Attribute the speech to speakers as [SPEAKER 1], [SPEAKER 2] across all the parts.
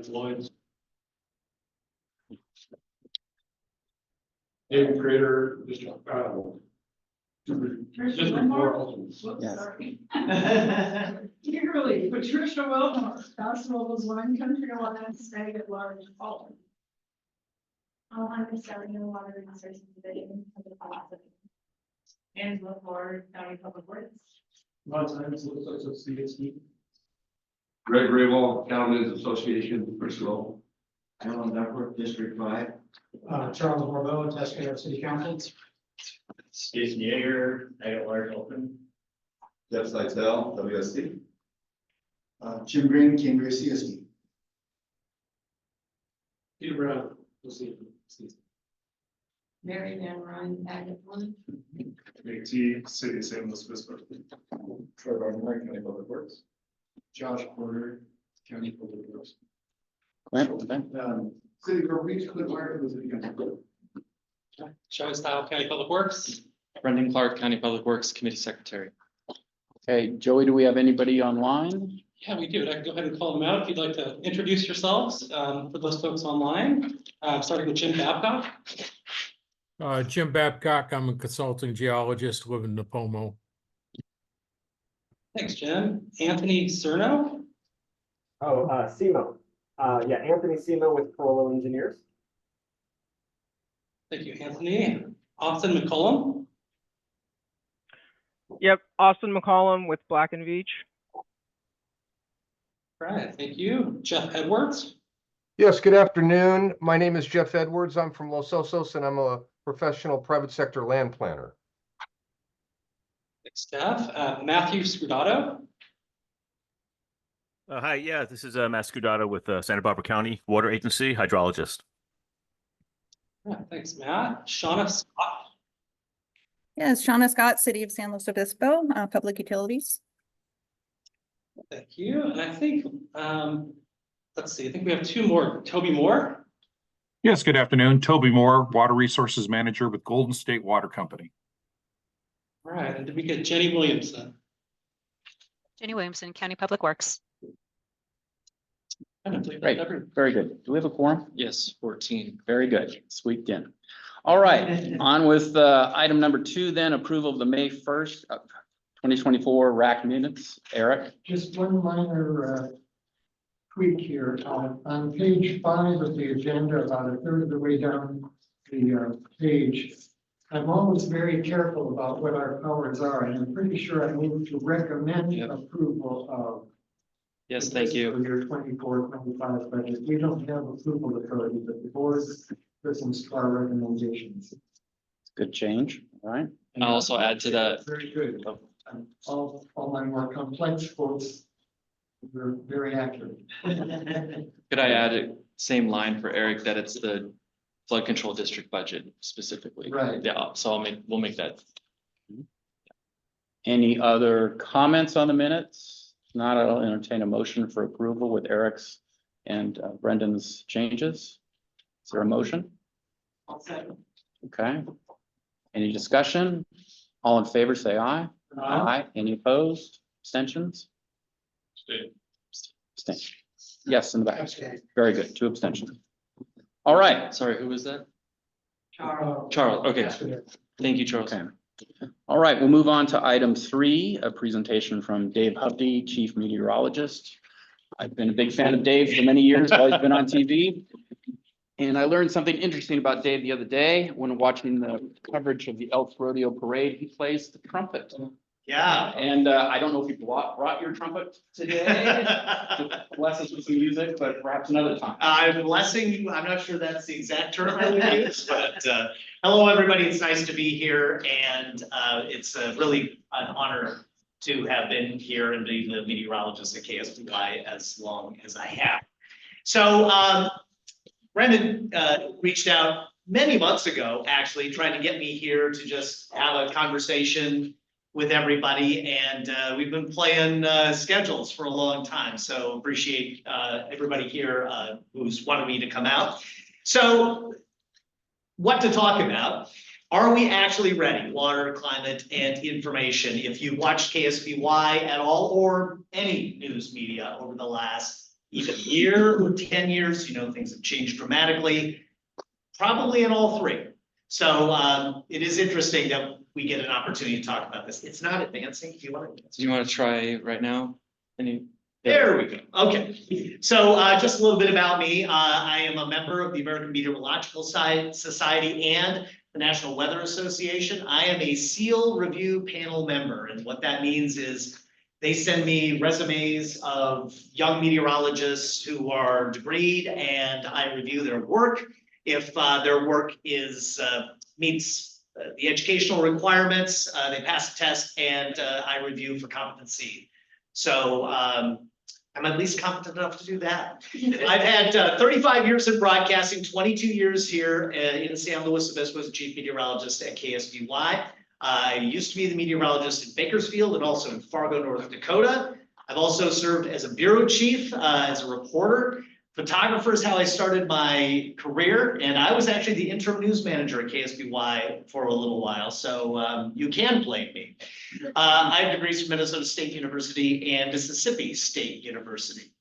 [SPEAKER 1] Lloyd's. David Crater, District
[SPEAKER 2] Dearly, Patricia Wilmore, Gospel's one country alliance stay at large.
[SPEAKER 3] I'm starting in water resources division of the policy. Angela Ford, County Public Works.
[SPEAKER 1] Greg Raywall, Counties Association, Bristol.
[SPEAKER 4] Alan Duckworth, District 5.
[SPEAKER 5] Charles Borbeau, Tuscaloosa City Council.
[SPEAKER 6] Jason Yeager, at large open.
[SPEAKER 7] Jeff Seitel, WSC.
[SPEAKER 4] Jim Green, Cambria CSD.
[SPEAKER 1] Peter Brown.
[SPEAKER 3] Mary Van Ryan, Agate One.
[SPEAKER 6] T, City of San Luis Obispo.
[SPEAKER 7] Troy Barnhart, County Public Works.
[SPEAKER 4] Josh Porter, County Public Works.
[SPEAKER 7] City Girl Beach, Clint Martin, the City Council.
[SPEAKER 8] Joey Style, County Public Works. Brendan Clark, County Public Works Committee Secretary.
[SPEAKER 9] Okay, Joey, do we have anybody online?
[SPEAKER 8] Yeah, we do. I can go ahead and call them out if you'd like to introduce yourselves for those folks online. Starting with Jim Babcock.
[SPEAKER 10] Jim Babcock, I'm a consulting geologist, live in Napomo.
[SPEAKER 8] Thanks, Jim. Anthony Cerno.
[SPEAKER 11] Oh, SEMO. Yeah, Anthony SEMO with Corolla Engineers.
[SPEAKER 8] Thank you, Anthony. Austin McCollum.
[SPEAKER 12] Yep, Austin McCollum with Black and Veatch.
[SPEAKER 8] All right, thank you. Jeff Edwards.
[SPEAKER 13] Yes, good afternoon. My name is Jeff Edwards. I'm from Los Osos and I'm a professional private sector land planner.
[SPEAKER 8] Thanks, Jeff. Matthew Scudato.
[SPEAKER 14] Hi, yeah, this is Matt Scudato with Santa Barbara County Water Agency, hydrologist.
[SPEAKER 8] Yeah, thanks, Matt. Shauna Scott.
[SPEAKER 15] Yes, Shauna Scott, City of San Luis Obispo, Public Utilities.
[SPEAKER 8] Thank you. And I think, let's see, I think we have two more. Toby Moore.
[SPEAKER 16] Yes, good afternoon. Toby Moore, Water Resources Manager with Golden State Water Company.
[SPEAKER 8] All right, and did we get Jenny Williamson?
[SPEAKER 17] Jenny Williamson, County Public Works.
[SPEAKER 9] Great, very good. Do we have a quorum?
[SPEAKER 8] Yes, 14.
[SPEAKER 9] Very good, squeaked in. All right, on with item number 2 then, approval of the May 1st, 2024 RAC minutes. Eric?
[SPEAKER 5] Just one minor tweak here. On page 5 of the agenda, about a third of the way down the page, I'm always very careful about what our powers are, and I'm pretty sure I need to recommend approval of.
[SPEAKER 8] Yes, thank you.
[SPEAKER 5] For your 24-25 budget. We don't have approval authority, but the board listens to our recommendations.
[SPEAKER 9] Good change, all right.
[SPEAKER 8] I'll also add to that.
[SPEAKER 5] Very good. All my more complex quotes were very accurate.
[SPEAKER 8] Could I add a same line for Eric that it's the flood control district budget specifically?
[SPEAKER 5] Right.
[SPEAKER 8] Yeah, so we'll make that.
[SPEAKER 9] Any other comments on the minutes? If not, I'll entertain a motion for approval with Eric's and Brendan's changes. Is there a motion?
[SPEAKER 8] I'll second.
[SPEAKER 9] Okay. Any discussion? All in favor, say aye. Aye. Any opposed? Abstentions? Abstain. Yes, in the back. Very good. 2 abstentions. All right.
[SPEAKER 8] Sorry, who was that?
[SPEAKER 5] Charles.
[SPEAKER 8] Charles, okay. Thank you, Charles.
[SPEAKER 9] Okay. All right, we'll move on to item 3, a presentation from Dave Hovde, Chief Meteorologist. I've been a big fan of Dave for many years while he's been on TV. And I learned something interesting about Dave the other day when watching the coverage of the Elk Rodeo Parade. He plays the trumpet.
[SPEAKER 6] Yeah.
[SPEAKER 9] And I don't know if you brought your trumpet today. Bless us with some music, but perhaps another time.
[SPEAKER 6] Blessing, I'm not sure that's the exact term I would use, but hello, everybody. It's nice to be here. And it's really an honor to have been here and be the meteorologist at KSBY as long as I have. So Brendan reached out many months ago, actually, trying to get me here to just have a conversation with everybody, and we've been playing schedules for a long time, so appreciate everybody here who's wanted me to come out. So what to talk about? Are we actually ready? Water, climate, and information. If you watched KSBY at all or any news media over the last even year or 10 years, things have changed dramatically, probably in all three. So it is interesting that we get an opportunity to talk about this. It's not advancing. Do you want to
[SPEAKER 8] try right now?
[SPEAKER 6] There we go. Okay. So just a little bit about me. I am a member of the American Meteorological Society and the National Weather Association. I am a SEAL review panel member. And what that means is they send me resumes of young meteorologists who are degreed, and I review their work. If their work meets the educational requirements, they pass the test, and I review for competency. So I'm at least competent enough to do that. I've had 35 years in broadcasting, 22 years here in San Luis Obispo as chief meteorologist at KSBY. I used to be the meteorologist in Bakersfield and also in Fargo, North Dakota. I've also served as a bureau chief, as a reporter. Photographer is how I started my career, and I was actually the interim news manager at KSBY for a little while, so you can blame me. I have degrees from Minnesota State University and Mississippi State University.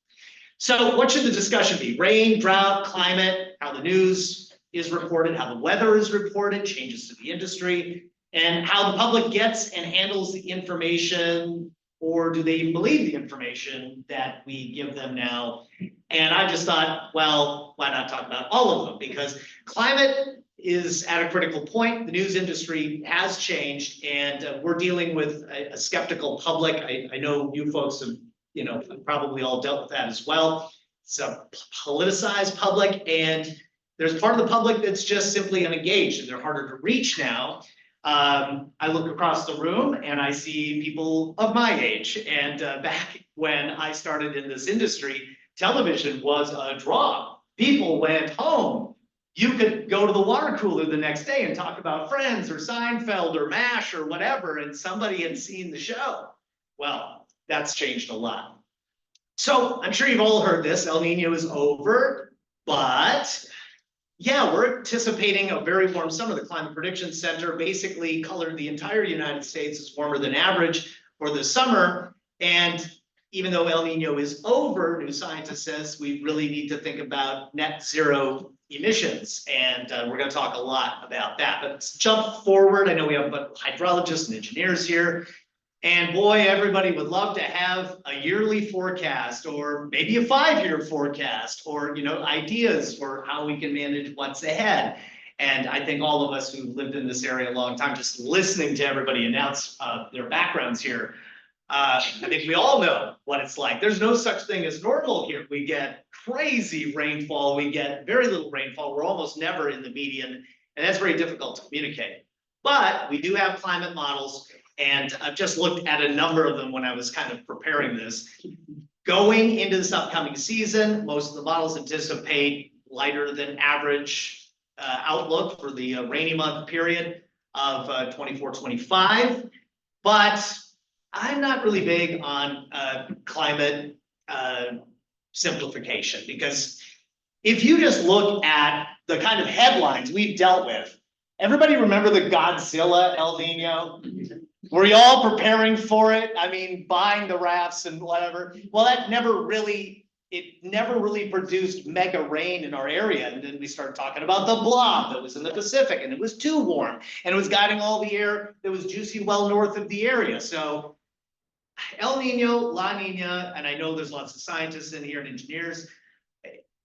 [SPEAKER 6] So what should the discussion be? Rain, drought, climate, how the news is reported, how the weather is reported, changes to the industry, and how the public gets and handles the information, or do they even believe the information that we give them now? And I just thought, well, why not talk about all of them? Because climate is at a critical point. The news industry has changed, and we're dealing with a skeptical public. I know you folks have, probably all dealt with that as well. It's a politicized public, and there's part of the public that's just simply unengaged, and they're harder to reach now. I look across the room and I see people of my age, and back when I started in this industry, television was a draw. People went home. You could go to the water cooler the next day and talk about Friends or Seinfeld or MASH or whatever, and somebody had seen the show. Well, that's changed a lot. So I'm sure you've all heard this, El Nino is over, but yeah, we're anticipating a very warm summer. The Climate Prediction Center basically colored the entire United States as warmer than average for the summer. And even though El Nino is over, New Scientist says we really need to think about net zero emissions. And we're going to talk a lot about that. But let's jump forward. I know we have hydrologists and engineers here. And boy, everybody would love to have a yearly forecast, or maybe a 5-year forecast, or ideas for how we can manage what's ahead. And I think all of us who've lived in this area a long time, just listening to everybody announce their backgrounds here, I think we all know what it's like. There's no such thing as normal here. We get crazy rainfall. We get very little rainfall. We're almost never in the median, and that's very difficult to communicate. But we do have climate models. And I've just looked at a number of them when I was kind of preparing this. Going into this upcoming season, most of the models anticipate lighter than average outlook for the rainy month period of 24-25. But I'm not really big on climate simplification, because if you just look at the kind of headlines we've dealt with, everybody remember the Godzilla El Nino? Were you all preparing for it? I mean, buying the rafts and whatever. Well, it never really produced mega rain in our area. And then we started talking about the blob that was in the Pacific, and it was too warm, and it was guiding all the air that was juicy well north of the area. So El Nino, La Nina, and I know there's lots of scientists in here and engineers.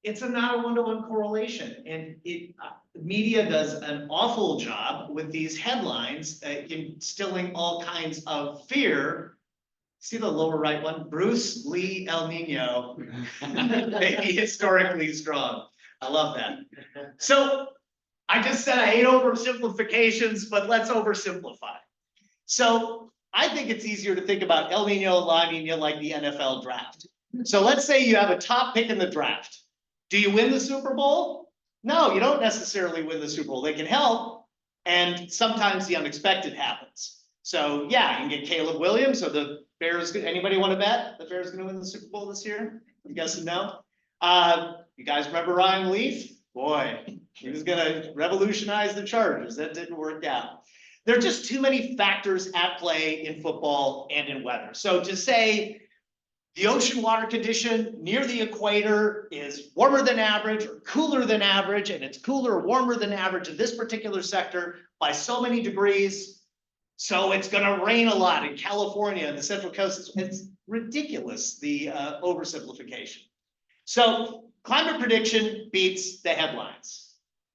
[SPEAKER 6] It's not a one-to-one correlation, and the media does an awful job with these headlines, instilling all kinds of fear. See the lower right one, Bruce Lee El Nino, maybe historically strong. I love that. So I just said I hate oversimplifications, but let's oversimplify. So I think it's easier to think about El Nino, La Nina like the NFL draft. So let's say you have a top pick in the draft. Do you win the Super Bowl? No, you don't necessarily win the Super Bowl. They can help, and sometimes the unexpected happens. So yeah, you can get Caleb Williams, or the Bears. Anybody want to bet the Bears going to win the Super Bowl this year? I'm guessing no. You guys remember Ryan Leaf? Boy, he was going to revolutionize the Chargers. That didn't work out. There are just too many factors at play in football and in weather. So to say the ocean water condition near the equator is warmer than average or cooler than average, and it's cooler or warmer than average in this particular sector by so many degrees. So it's gonna rain a lot in California and the Central Coast. It's ridiculous, the oversimplification. So climate prediction beats the headlines.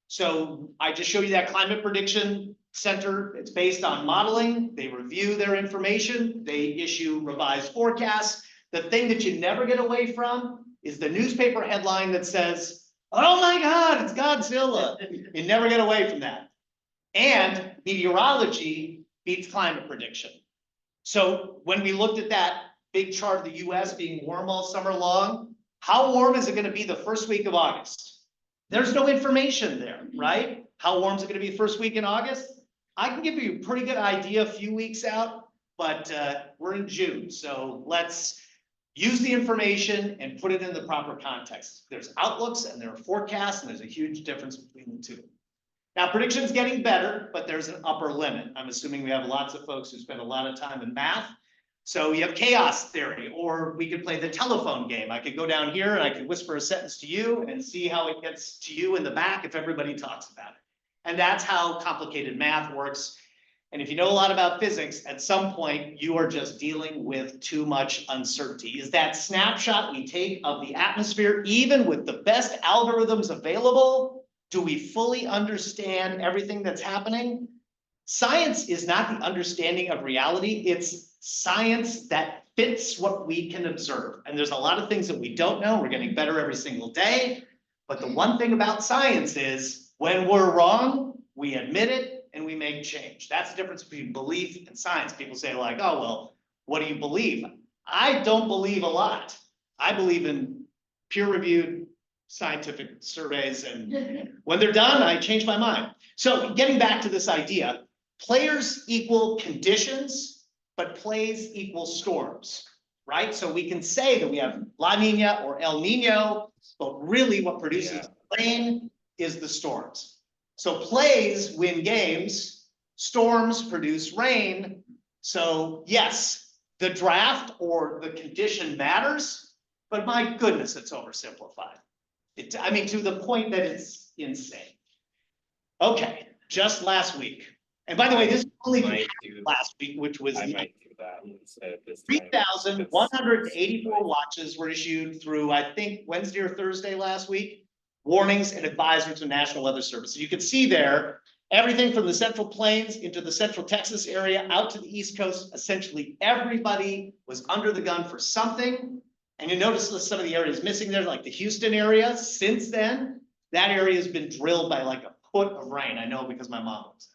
[SPEAKER 6] So I just showed you that climate prediction center. It's based on modeling. They review their information. They issue revised forecasts. The thing that you never get away from is the newspaper headline that says, oh my God, it's Godzilla. You never get away from that. And meteorology beats climate prediction. So when we looked at that big chart of the US being warm all summer long, how warm is it going to be the first week of August? There's no information there, right? How warm is it going to be the first week in August? I can give you a pretty good idea a few weeks out, but we're in June. So let's use the information and put it in the proper context. There's outlooks and there are forecasts, and there's a huge difference between the two. Now, prediction's getting better, but there's an upper limit. I'm assuming we have lots of folks who spend a lot of time in math. So you have chaos theory, or we could play the telephone game. I could go down here and I could whisper a sentence to you and see how it gets to you in the back if everybody talks about it. And that's how complicated math works. And if you know a lot about physics, at some point, you are just dealing with too much uncertainty. Is that snapshot we take of the atmosphere, even with the best algorithms available, do we fully understand everything that's happening? Science is not the understanding of reality. It's science that fits what we can observe. And there's a lot of things that we don't know. We're getting better every single day. But the one thing about science is when we're wrong, we admit it and we make change. That's the difference between belief and science. People say like, oh, well, what do you believe? I don't believe a lot. I believe in peer-reviewed scientific surveys, and when they're done, I change my mind. So getting back to this idea, players equal conditions, but plays equal storms, right? So we can say that we have La Nina or El Nino, but really what produces rain is the storms. So plays win games, storms produce rain. So yes, the draft or the condition matters, but my goodness, it's oversimplified. I mean, to the point that it's insane. Okay, just last week. And by the way, this only last week, which was 3,184 watches were issued through, I think, Wednesday or Thursday last week. Warnings and advisories from National Weather Service. So you can see there, everything from the Central Plains into the Central Texas area out to the East Coast, essentially everybody was under the gun for something. And you notice some of the areas missing there, like the Houston area. Since then, that area has been drilled by like a foot of rain. I know because my mom was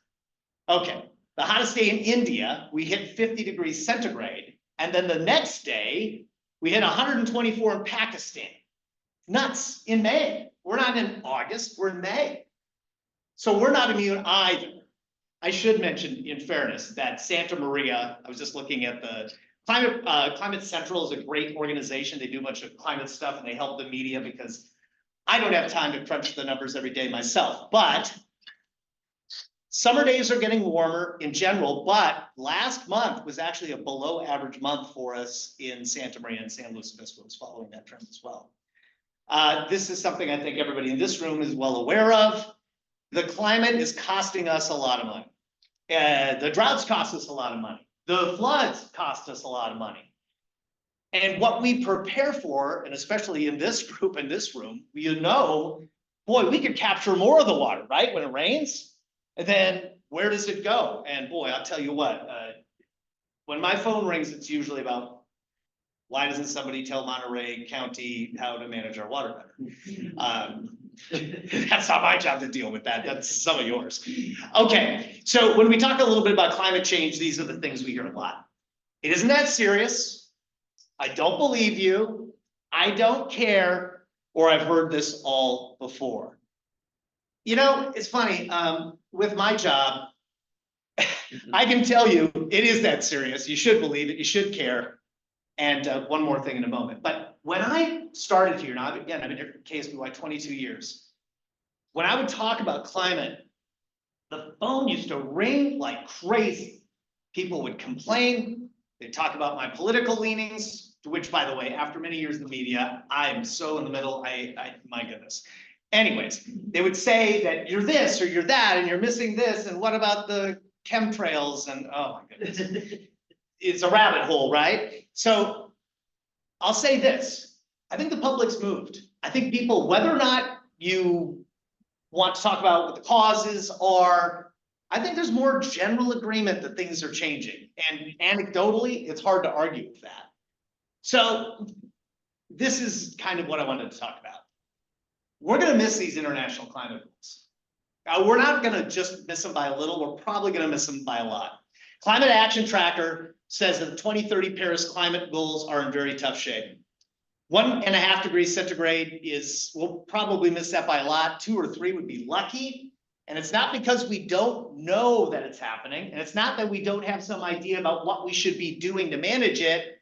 [SPEAKER 6] there. Okay, the hottest day in India, we hit 50 degrees centigrade. And then the next day, we hit 124 in Pakistan. Nuts, in May. We're not in August, we're in May. So we're not immune either. I should mention, in fairness, that Santa Maria, I was just looking at the Climate Central is a great organization. They do a bunch of climate stuff and they help the media because I don't have time to crunch the numbers every day myself. But summer days are getting warmer in general, but last month was actually a below average month for us in Santa Maria and San Luis Obispo. Is following that trend as well. This is something I think everybody in this room is well aware of. The climate is costing us a lot of money. The droughts cost us a lot of money. The floods cost us a lot of money. And what we prepare for, and especially in this group, in this room, you know, boy, we could capture more of the water, right? When it rains. And then where does it go? And boy, I'll tell you what, when my phone rings, it's usually about, why doesn't somebody tell Monterey County how to manage our water better? That's not my job to deal with that. That's some of yours. Okay, so when we talk a little bit about climate change, these are the things we hear a lot. It isn't that serious. I don't believe you. I don't care. Or I've heard this all before. You know, it's funny. With my job, I can tell you it is that serious. You should believe it. You should care. And one more thing in a moment. But when I started here, now again, I've been here at KSBY 22 years. When I would talk about climate, the phone used to ring like crazy. People would complain. They'd talk about my political leanings. which, by the way, after many years in the media, I am so in the middle, my goodness. Anyways, they would say that you're this or you're that, and you're missing this, and what about the chemtrails, and oh my goodness. It's a rabbit hole, right? So I'll say this, I think the public's moved. I think people, whether or not you want to talk about what the causes are, I think there's more general agreement that things are changing. And anecdotally, it's hard to argue with that. So this is kind of what I wanted to talk about. We're going to miss these international climate goals. We're not going to just miss them by a little, we're probably going to miss them by a lot. Climate Action Tracker says that the 2030 Paris climate goals are in very tough shape. 1.5 degrees centigrade we'll probably miss that by a lot. 2 or 3 would be lucky. And it's not because we don't know that it's happening. And it's not that we don't have some idea about what we should be doing to manage it.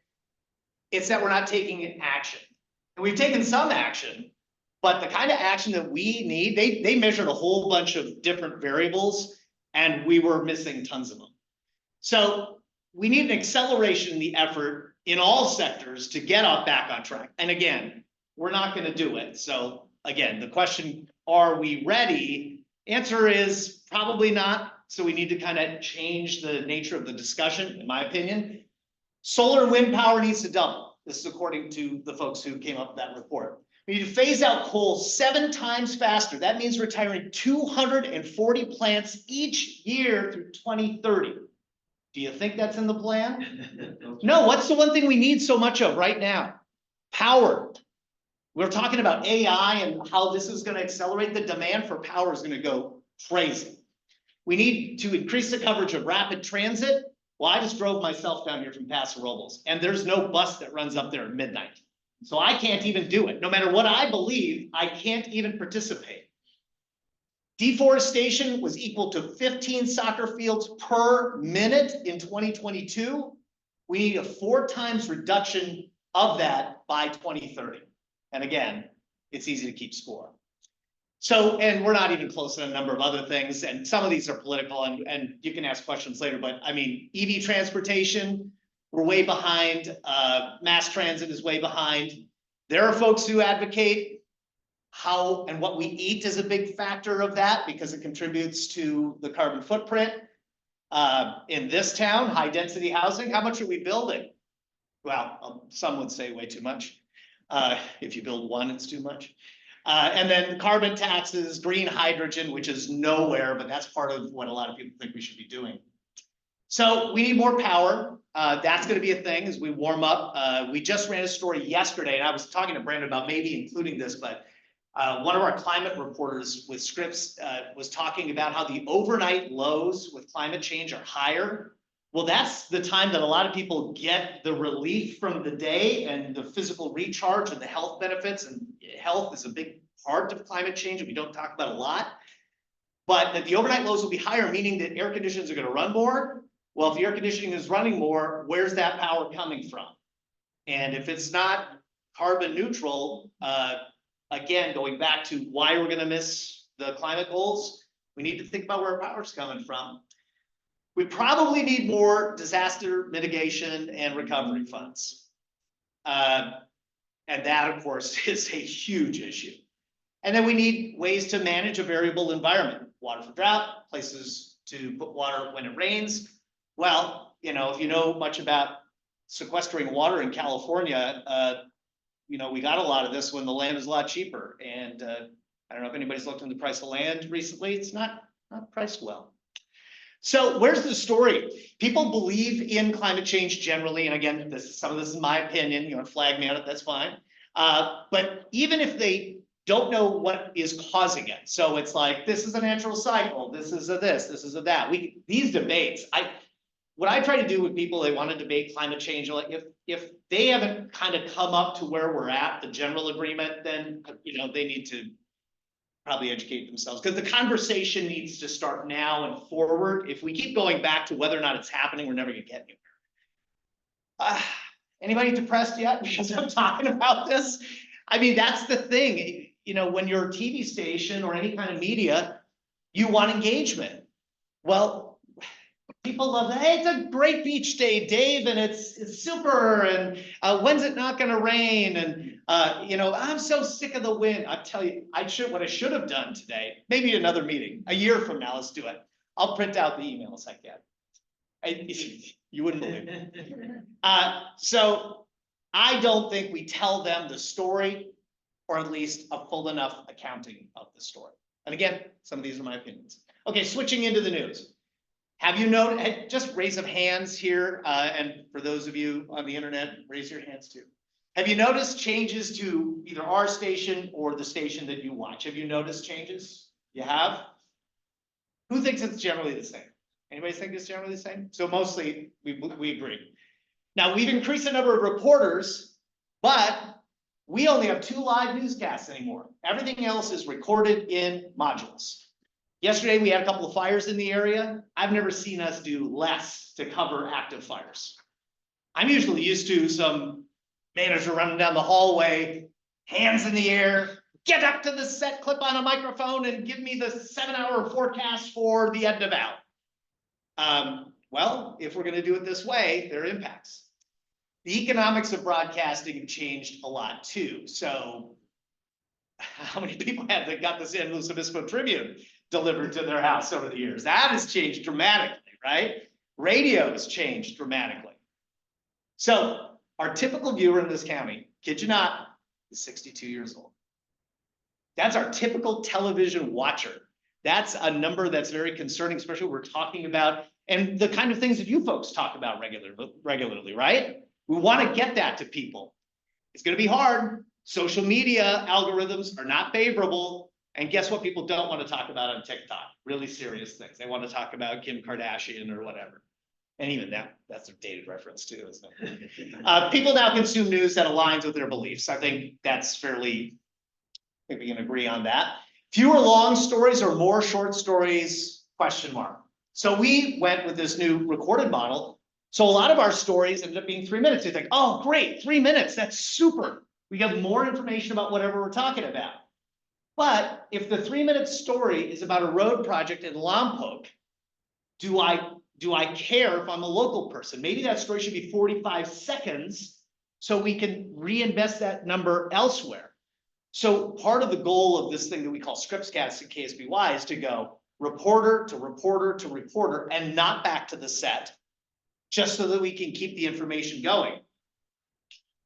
[SPEAKER 6] It's that we're not taking action. And we've taken some action, but the kind of action that we need, they measured a whole bunch of different variables and we were missing tons of them. So we need an acceleration in the effort in all sectors to get back on track. And again, we're not going to do it. So again, the question, are we ready? Answer is probably not. So we need to kind of change the nature of the discussion, in my opinion. Solar and wind power needs to double. This is according to the folks who came up with that report. We need to phase out coal 7 times faster. That means retiring 240 plants each year through 2030. Do you think that's in the plan? No, what's the one thing we need so much of right now? Power. We're talking about AI and how this is going to accelerate. The demand for power is going to go crazy. We need to increase the coverage of rapid transit. Well, I just drove myself down here from Paso Robles, and there's no bus that runs up there at midnight. So I can't even do it. No matter what I believe, I can't even participate. Deforestation was equal to 15 soccer fields per minute in 2022. We need a 4 times reduction of that by 2030. And again, it's easy to keep score. So, and we're not even close to a number of other things, and some of these are political, and you can ask questions later, but I mean, EV transportation, we're way behind. Mass transit is way behind. There are folks who advocate how and what we eat is a big factor of that because it contributes to the carbon footprint. In this town, high density housing, how much are we building? Well, some would say way too much. If you build one, it's too much. And then carbon taxes, green hydrogen, which is nowhere, but that's part of what a lot of people think we should be doing. So we need more power. That's going to be a thing as we warm up. We just ran a story yesterday, and I was talking to Brandon about maybe including this, but one of our climate reporters with Scripps was talking about how the overnight lows with climate change are higher. Well, that's the time that a lot of people get the relief from the day and the physical recharge and the health benefits. And health is a big part of climate change that we don't talk about a lot. But that the overnight lows will be higher, meaning that air conditioners are going to run more. Well, if the air conditioning is running more, where's that power coming from? And if it's not carbon neutral, again, going back to why we're going to miss the climate goals, we need to think about where our power's coming from. We probably need more disaster mitigation and recovery funds. And that, of course, is a huge issue. And then we need ways to manage a variable environment. Water for drought, places to put water when it rains. Well, you know, if you know much about sequestering water in California, you know, we got a lot of this when the land is a lot cheaper. And I don't know if anybody's looked into the price of land recently. It's not priced well. So where's the story? People believe in climate change generally. And again, some of this is my opinion. You want to flag me on it, that's fine. But even if they don't know what is causing it. So it's like, this is a natural cycle. This is a this is a that. These debates, what I try to do with people, they want to debate climate change, like if they haven't kind of come up to where we're at, the general agreement, then, you know, they need to probably educate themselves, because the conversation needs to start now and forward. If we keep going back to whether or not it's happening, we're never gonna get anywhere. Anybody depressed yet because I'm talking about this? I mean, that's the thing. You know, when you're a TV station or any kind of media, you want engagement. Well, People love that. Hey, it's a great beach day, Dave, and it's super. And when's it not going to rain? And I'm so sick of the wind. I tell you, what I should have done today. Maybe another meeting, a year from now. Let's do it. I'll print out the emails I get. You wouldn't believe it. So I don't think we tell them the story, or at least a full enough accounting of the story. And again, some of these are my opinions. Okay, switching into the news. Have you noticed, just raise of hands here, and for those of you on the internet, raise your hands too. Have you noticed changes to either our station or the station that you watch? Have you noticed changes? You have? Who thinks it's generally the same? Anybody think it's generally the same? So mostly we agree. Now we've increased the number of reporters, but we only have 2 live newscasts anymore. Everything else is recorded in modules. Yesterday, we had a couple of fires in the area. I've never seen us do less to cover active fires. I'm usually used to some manager running down the hallway, hands in the air, get up to the set, clip on a microphone, and give me the 7-hour forecast for the Edna Valley. Well, if we're going to do it this way, there are impacts. The economics of broadcasting have changed a lot too. So how many people have that got the San Luis Obispo Tribune delivered to their house over the years? That has changed dramatically, right? Radio has changed dramatically. So our typical viewer in this county, kid you not, is 62 years old. That's our typical television watcher. That's a number that's very concerning, especially when we're talking about, and the kind of things that you folks talk about regularly, right? We want to get that to people. It's going to be hard. Social media algorithms are not favorable. And guess what people don't want to talk about on TikTok? Really serious things. They want to talk about Kim Kardashian or whatever. And even that's a dated reference too, isn't it? People now consume news that aligns with their beliefs. I think that's fairly, I think we can agree on that. Fewer long stories or more short stories, question mark. So we went with this new recorded model. So a lot of our stories ended up being 3 minutes. You think, oh, great, 3 minutes, that's super. We get more information about whatever we're talking about. But if the 3-minute story is about a road project in Lompoc, do I care if I'm a local person? Maybe that story should be 45 seconds so we can reinvest that number elsewhere. So part of the goal of this thing that we call Scriptscast at KSBY is to go reporter to reporter to reporter and not back to the set, just so that we can keep the information going.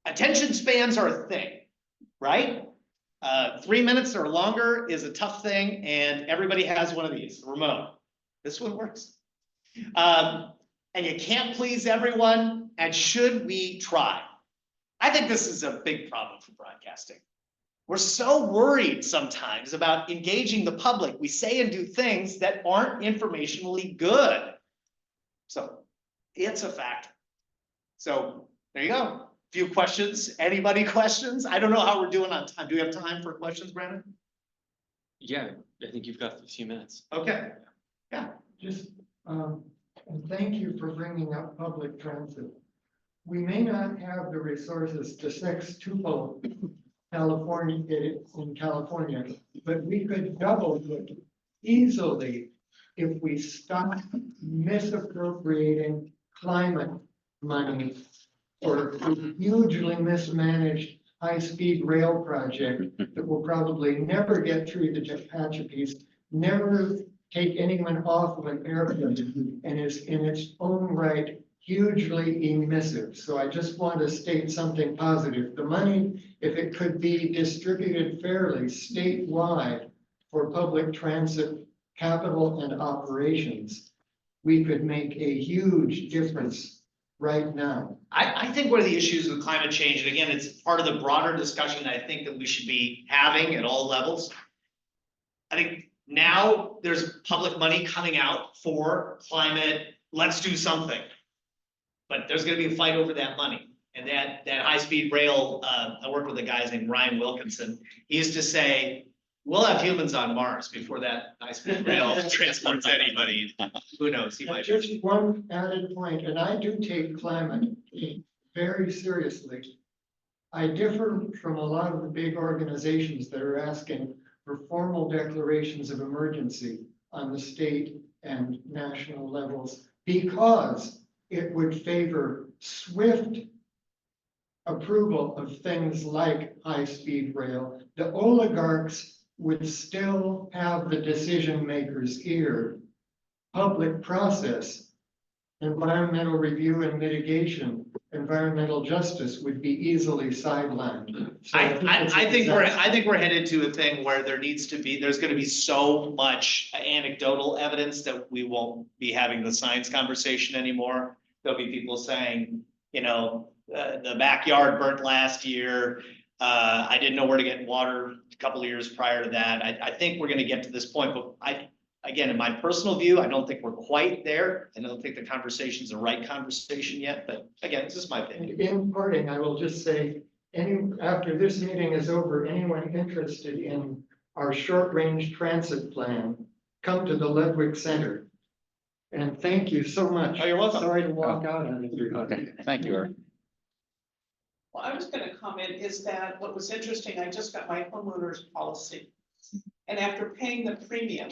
[SPEAKER 6] Attention spans are a thing, right? 3 minutes or longer is a tough thing, and everybody has one of these, remote. This one works. And you can't please everyone, and should we try? I think this is a big problem for broadcasting. We're so worried sometimes about engaging the public. We say and do things that aren't informationally good. So it's a fact. So there you go. Few questions. Anybody questions? I don't know how we're doing on time. Do we have time for questions, Brandon?
[SPEAKER 8] Yeah, I think you've got a few minutes.
[SPEAKER 6] Okay. Yeah.
[SPEAKER 5] Just, and thank you for bringing up public transit. We may not have the resources to sextuple California in California, but we could double it easily if we stop misappropriating climate money for a hugely mismanaged high-speed rail project that will probably never get through the Tehachapi's, never take anyone off of an airplane, and is in its own right hugely emissive. So I just want to state something positive. The money, if it could be distributed fairly statewide for public transit capital and operations, we could make a huge difference right now.
[SPEAKER 6] I think one of the issues with climate change, and again, it's part of the broader discussion I think that we should be having at all levels. I think now there's public money coming out for climate, let's do something. But there's going to be a fight over that money. And that high-speed rail, I worked with a guy named Ryan Wilkinson. He used to say, we'll have humans on Mars before that high-speed rail transports anybody. Who knows? He might.
[SPEAKER 5] Just one added point, and I do take climate very seriously. I differ from a lot of the big organizations that are asking for formal declarations of emergency on the state and national levels because it would favor swift approval of things like high-speed rail, the oligarchs would still have the decision maker's ear. Public process, environmental review and mitigation, environmental justice would be easily sidelined. So
[SPEAKER 6] I think we're headed to a thing where there's gonna be so much anecdotal evidence that we won't be having the science conversation anymore. There'll be people saying, the backyard burnt last year. I didn't know where to get water a couple of years prior to that. I think we're gonna get to this point, but again, in my personal view, I don't think we're quite there. I don't think the conversation's the right conversation yet, but again, this is my opinion.
[SPEAKER 5] In parting, I will just say, after this meeting is over, anyone interested in our short-range transit plan, come to the Ledwick Center. And thank you so much.
[SPEAKER 6] Oh, you're welcome.
[SPEAKER 5] Sorry to walk out on you.
[SPEAKER 9] Okay, thank you, Eric.
[SPEAKER 18] Well, I was gonna comment is that what was interesting, I just got my homeowner's policy. And after paying the premium,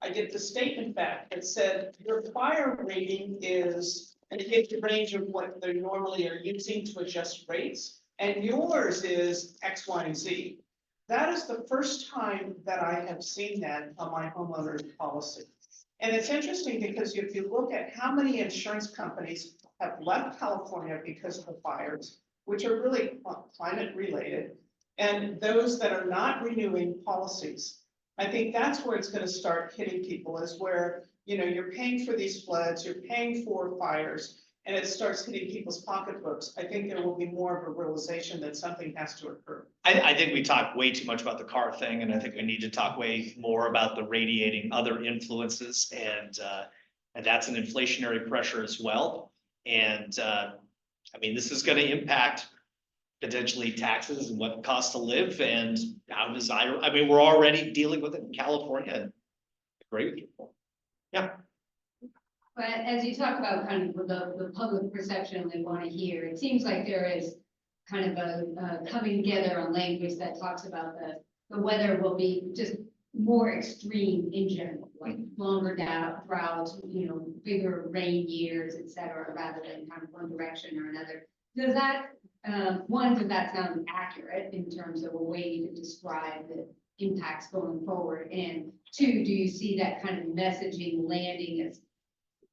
[SPEAKER 18] I get the statement back that said, your fire rating is, and it gives the range of what they normally are using to adjust rates. And yours is X, Y, and Z. That is the first time that I have seen that on my homeowner's policy. And it's interesting because if you look at how many insurance companies have left California because of the fires, which are really climate related, and those that are not renewing policies, I think that's where it's going to start hitting people, is where, you're paying for these floods, you're paying for fires, and it starts hitting people's pocketbooks. I think there will be more of a realization that something has to occur.
[SPEAKER 6] I think we talk way too much about the car thing, and I think we need to talk way more about the radiating other influences, and that's an inflationary pressure as well. And this is going to impact potentially taxes and what it costs to live, and how we're already dealing with it in California. And I agree with you. Yeah.
[SPEAKER 19] But as you talk about kind of the public perception they want to hear, it seems like there is kind of a coming together on language that talks about the weather will be just more extreme in general, like longer droughts, bigger rain years, et cetera, rather than kind of one direction or another. Does that, does that sound accurate in terms of a way to describe the impacts going forward? And two, do you see that kind of messaging landing as,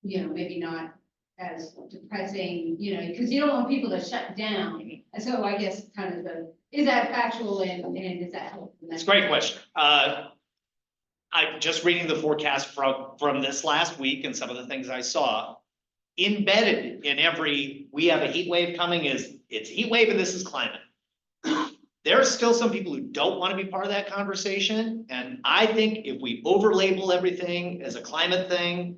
[SPEAKER 19] maybe not as depressing, because you don't want people to shut down. And so I guess kind of is that factual and is that helpful?
[SPEAKER 6] It's a great question. I'm just reading the forecast from this last week and some of the things I saw. Embedded in we have a heat wave coming, it's heat wave and this is climate. There are still some people who don't want to be part of that conversation. And I think if we over-label everything as a climate thing,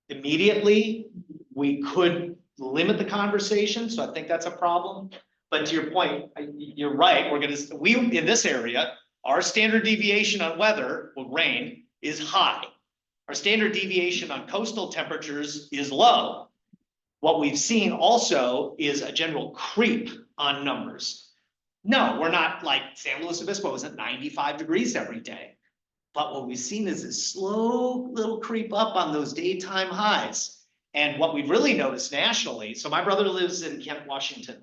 [SPEAKER 6] immediately, we could limit the conversation. So I think that's a problem. But to your point, you're right. In this area, our standard deviation on weather, rain, is high. Our standard deviation on coastal temperatures is low. What we've seen also is a general creep on numbers. No, we're not like San Luis Obispo is at 95 degrees every day. But what we've seen is this slow little creep up on those daytime highs. And what we've really noticed nationally, so my brother lives in Kent, Washington,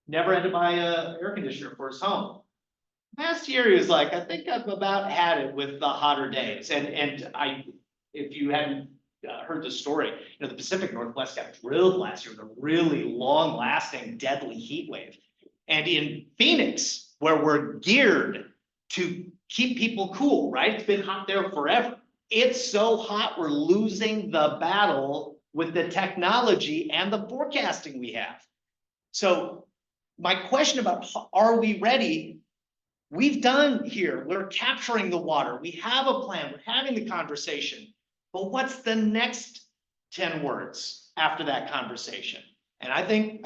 [SPEAKER 6] never had to buy an air conditioner for his home. Last year, he was like, I think I've about had it with the hotter days. If you hadn't heard the story, the Pacific Northwest got drilled last year with a really long-lasting, deadly heat wave. And in Phoenix, where we're geared to keep people cool, right? It's been hot there forever. It's so hot, we're losing the battle with the technology and the forecasting we have. So my question about are we ready? We've done here, we're capturing the water. We have a plan, we're having the conversation. But what's the next 10 words after that conversation? And I think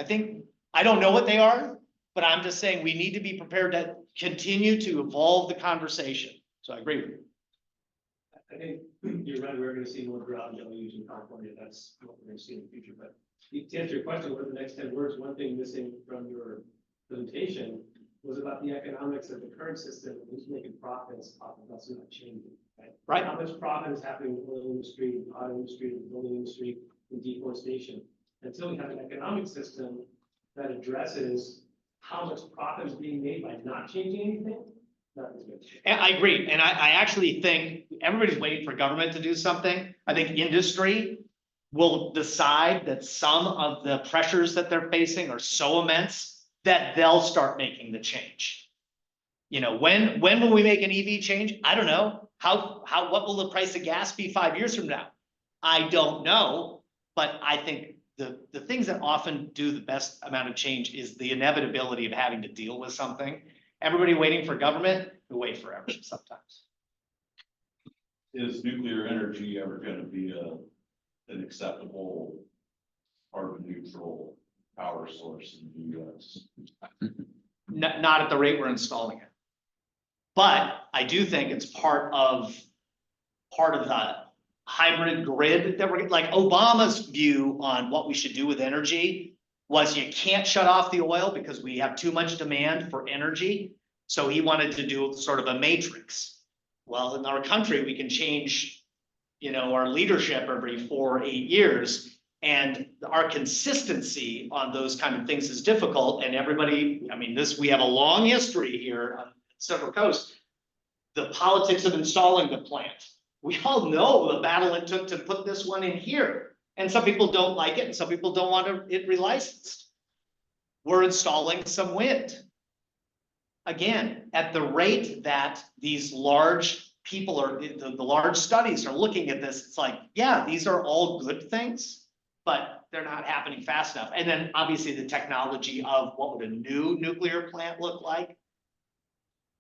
[SPEAKER 6] I don't know what they are, but I'm just saying we need to be prepared to continue to evolve the conversation. So I agree with you.
[SPEAKER 1] I think you're right, we're gonna see more drought and deluge in California, that's what we're gonna see in the future, but to answer your question, what are the next 10 words? One thing missing from your presentation was about the economics of the current system, who's making profits off of us not changing, right?
[SPEAKER 6] Right.
[SPEAKER 1] How much profit is happening in the oil industry, the auto industry, the building industry, in deforestation. Until we have an economic system that addresses how much profit is being made by not changing anything, nothing's good.
[SPEAKER 6] And I agree, and I actually think everybody's waiting for government to do something. I think industry will decide that some of the pressures that they're facing are so immense that they'll start making the change. You know, when will we make an EV change? I don't know. What will the price of gas be 5 years from now? I don't know, but I think the things that often do the best amount of change is the inevitability of having to deal with something. Everybody waiting for government, we wait forever sometimes.
[SPEAKER 20] Is nuclear energy ever gonna be an acceptable carbon neutral power source in the US?
[SPEAKER 6] Not at the rate we're installing it. But I do think it's part of the hybrid grid that we're, like Obama's view on what we should do with energy was you can't shut off the oil because we have too much demand for energy. So he wanted to do sort of a matrix. Well, in our country, we can change, you know, our leadership every 4 or 8 years. And our consistency on those kind of things is difficult. And everybody, I mean, we have a long history here on the Central Coast. The politics of installing the plant. We all know the battle it took to put this one in here. And some people don't like it and some people don't want it relicensed. We're installing some wind. Again, at the rate that these large people are, the large studies are looking at this, it's like, yeah, these are all good things, but they're not happening fast enough. And then obviously the technology of what would a new nuclear plant look like.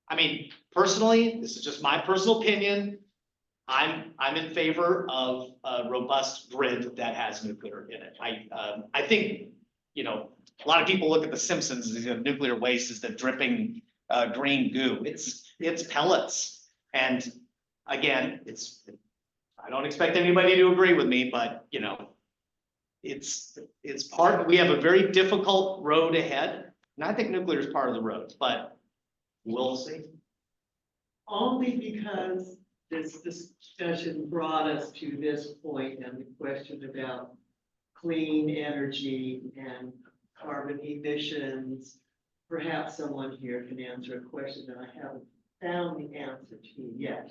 [SPEAKER 6] I mean, personally, this is just my personal opinion. I'm in favor of a robust grid that has nuclear in it. I think, you know, a lot of people look at The Simpsons as, you know, nuclear waste is the dripping green goo. It's pellets. And again, I don't expect anybody to agree with me, but you know, it's we have a very difficult road ahead. And I think nuclear is part of the road, but we'll see.
[SPEAKER 21] Only because this discussion brought us to this point and the question about clean energy and carbon emissions. Perhaps someone here can answer a question that I haven't found the answer to yet.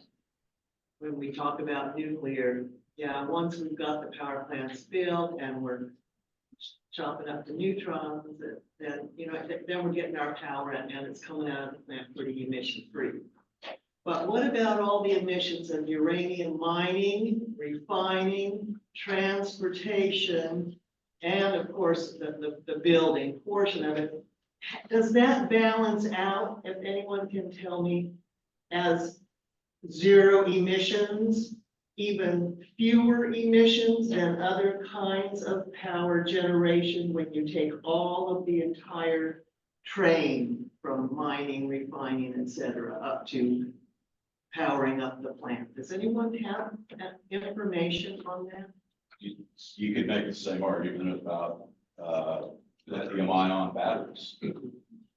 [SPEAKER 21] When we talk about nuclear, yeah, once we've got the power plants built and we're chopping up the neutrons, then, you know, then we're getting our power and it's coming out of the plant pretty emission free. But what about all the emissions of uranium mining, refining, transportation, and of course, the building portion of it? Does that balance out, if anyone can tell me, as zero emissions, even fewer emissions than other kinds of power generation when you take all of the entire train from mining, refining, et cetera, up to powering up the plant? Does anyone have information on that?
[SPEAKER 20] You could make the same argument about lithium-ion batteries.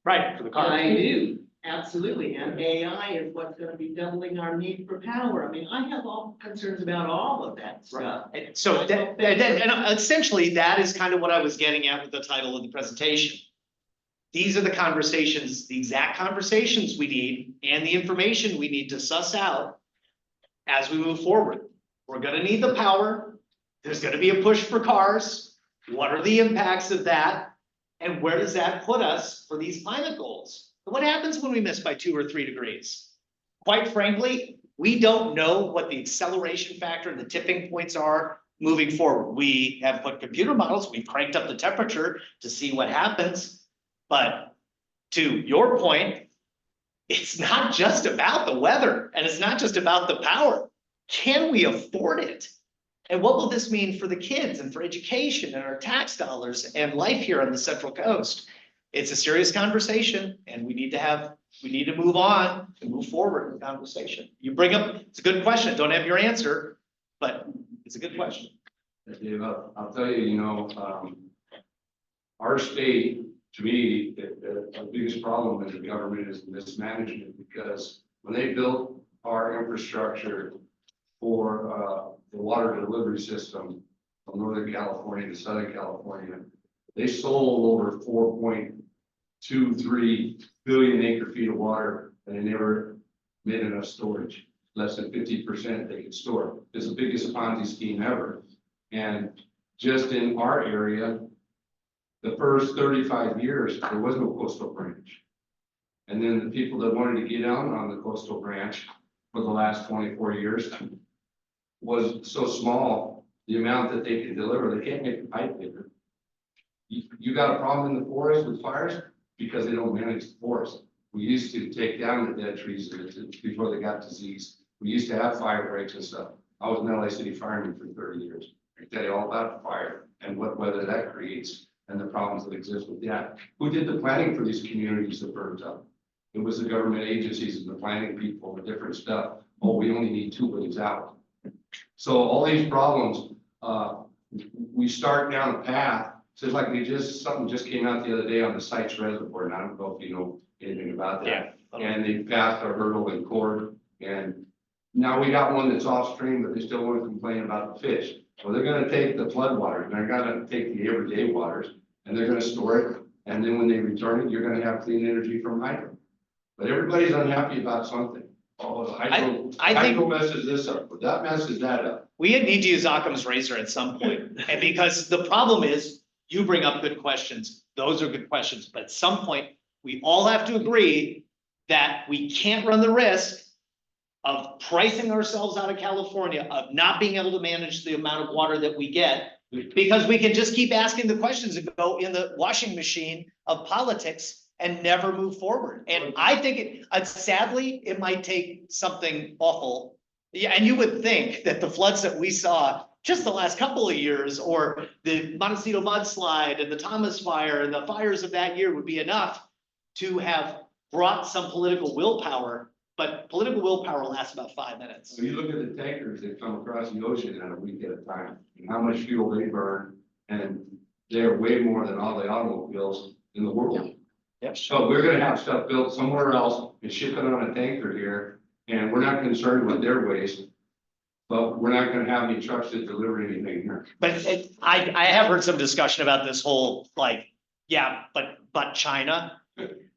[SPEAKER 6] Right, for the car.
[SPEAKER 21] I do, absolutely, and AI is what's gonna be doubling our need for power. I mean, I have all concerns about all of that stuff.
[SPEAKER 6] Right. So and essentially that is kind of what I was getting at with the title of the presentation. These are the conversations, the exact conversations we need and the information we need to suss out as we move forward. We're gonna need the power. There's gonna be a push for cars. What are the impacts of that? And where does that put us for these climate goals? What happens when we miss by 2 or 3 degrees? Quite frankly, we don't know what the acceleration factor and the tipping points are moving forward. We have put computer models, we've cranked up the temperature to see what happens. But to your point, it's not just about the weather and it's not just about the power. Can we afford it? And what will this mean for the kids and for education and our tax dollars and life here on the Central Coast? It's a serious conversation and we need to move on and move forward in the conversation. You bring up, it's a good question. Don't have your answer, but it's a good question.
[SPEAKER 22] Dave, I'll tell you, you know, our state, to me, the biggest problem in the government is mismanagement, because when they built our infrastructure for the water delivery system, from Northern California to Southern California. They sold over 4.23 billion acre feet of water, and they never made enough storage. Less than 50% they could store. It's the biggest Ponzi scheme ever. And just in our area, the first 35 years, there was no coastal branch. And then the people that wanted to get out on the coastal branch for the last 24 years was so small, the amount that they could deliver, they can't make the pipe bigger. You got a problem in the forest with fires because they don't manage the forest. We used to take down the dead trees before they got diseased. We used to have fire breaks and stuff. I was an LA City fireman for 30 years. I can tell you all about fire and what weather that creates and the problems that exist with that. Who did the planning for these communities that burned up? It was the government agencies and the planning people and different stuff. Oh, we only need 2 ways out. So all these problems, we start down a path. So it's like something just came out the other day on the Sites Reservoir, and I don't know if you know anything about that. And they passed our hurdle in court, and now we got one that's off stream, but they still want to complain about the fish. Well, they're gonna take the flood waters, and they're gonna take the everyday waters, and they're gonna store it, and then when they return it, you're gonna have clean energy from hydro. But everybody's unhappy about something. Oh, the hydro messes this up, but that messes that up.
[SPEAKER 6] We need to use Occam's razor at some point. And because the problem is, you bring up good questions. Those are good questions. But at some point, we all have to agree that we can't run the risk of pricing ourselves out of California, of not being able to manage the amount of water that we get, because we can just keep asking the questions and go in the washing machine of politics and never move forward. And I think sadly, it might take something awful. Yeah, and you would think that the floods that we saw just the last couple of years, or the Montecito mudslide and the Thomas fire and the fires of that year would be enough to have brought some political willpower, but political willpower lasts about 5 minutes.
[SPEAKER 22] So you look at the tankers that come across the ocean in a week at a time, and how much fuel they burn, and they're way more than all the automobiles in the world.
[SPEAKER 6] Yep.
[SPEAKER 22] So we're gonna have stuff built somewhere else and ship it on a tanker here, and we're not concerned with their waste. But we're not gonna have any trucks that deliver anything here.
[SPEAKER 6] But I have heard some discussion about this whole, like, yeah, but China.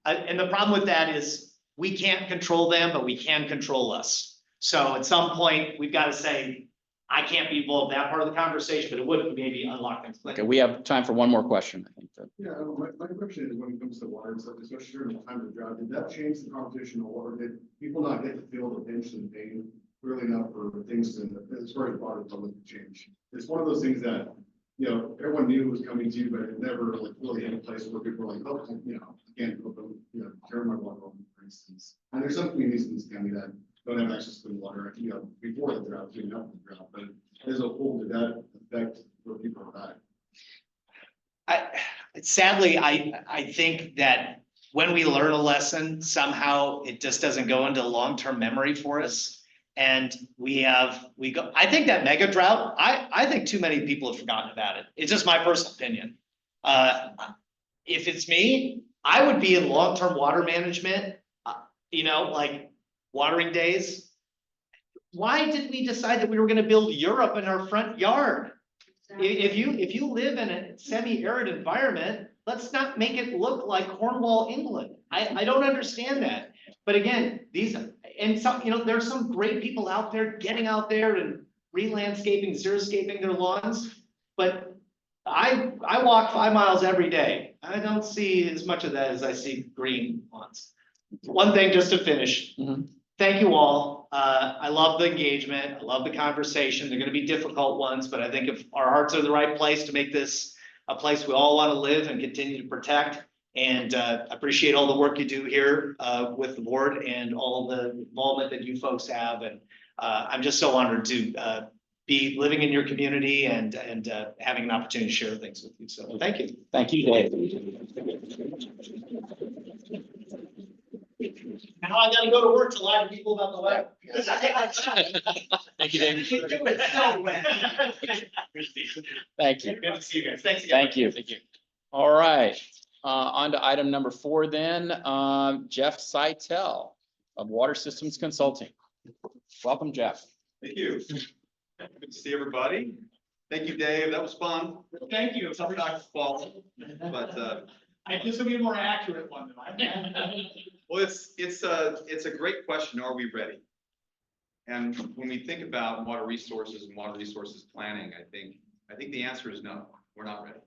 [SPEAKER 6] And the problem with that is we can't control them, but we can control us. So at some point, we've got to say, I can't be involved in that part of the conversation, but it would maybe unlock things.
[SPEAKER 9] Okay, we have time for one more question, I think.
[SPEAKER 7] Yeah, my question is when it comes to water and stuff, especially during the time of drought, did that change the competition or did people not get to feel the pinch and pain really enough for things to, as far as water public change? It's one of those things that, you know, everyone knew was coming to you, but it never like really had a place where people were like, oh, you know, I can't go, you know, turn my water on, for instance. And there's some communities in this county that don't have access to water, you know, before the drought, even after the drought, but as a whole, did that affect where people are back?
[SPEAKER 6] Sadly, I think that when we learn a lesson, somehow it just doesn't go into long-term memory for us. And I think that mega drought, I think too many people have forgotten about it. It's just my personal opinion. If it's me, I would be in long-term water management, you know, like watering days. Why did we decide that we were gonna build Europe in our front yard? If you live in a semi-arid environment, let's not make it look like Cornwall, England. I don't understand that. But again, there's some great people out there getting out there and re-landscaping, xeriscaping their lawns. But I walk 5 miles every day. I don't see as much of that as I see green lawns. One thing just to finish. Thank you all. I love the engagement. I love the conversation. They're going to be difficult ones, but I think if our hearts are in the right place to make this a place we all want to live and continue to protect. And appreciate all the work you do here with the board and all the involvement that you folks have. And I'm just so honored to be living in your community and having an opportunity to share things with you. So thank you.
[SPEAKER 9] Thank you, Dave.
[SPEAKER 6] Now I gotta go to work to lie to people about the weather.
[SPEAKER 9] Thank you, Dave. Thank you.
[SPEAKER 6] Good to see you guys. Thanks again.
[SPEAKER 9] Thank you. Thank you. All right, on to item number 4 then, Jeff Seitel of Water Systems Consulting. Welcome, Jeff.
[SPEAKER 2] Thank you. Good to see everybody. Thank you, Dave. That was fun.
[SPEAKER 6] Thank you.
[SPEAKER 2] Sometimes fault, but,
[SPEAKER 6] This will be a more accurate one though.
[SPEAKER 2] well, it's a great question. Are we ready? And when we think about water resources and water resources planning, I think the answer is no, we're not ready.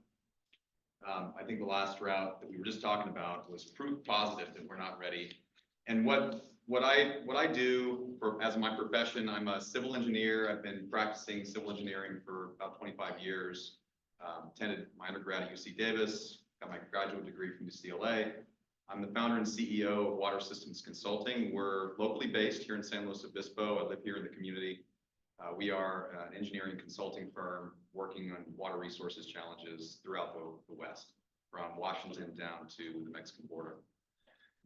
[SPEAKER 2] I think the last drought that we were just talking about was proof positive that we're not ready. And what I do as my profession, I'm a civil engineer. I've been practicing civil engineering for about 25 years. Attended my undergrad at UC Davis, got my graduate degree from UCLA. I'm the founder and CEO of Water Systems Consulting. We're locally based here in San Luis Obispo. I live here in the community. We are an engineering consulting firm working on water resources challenges throughout the West, from Washington down to the Mexican border.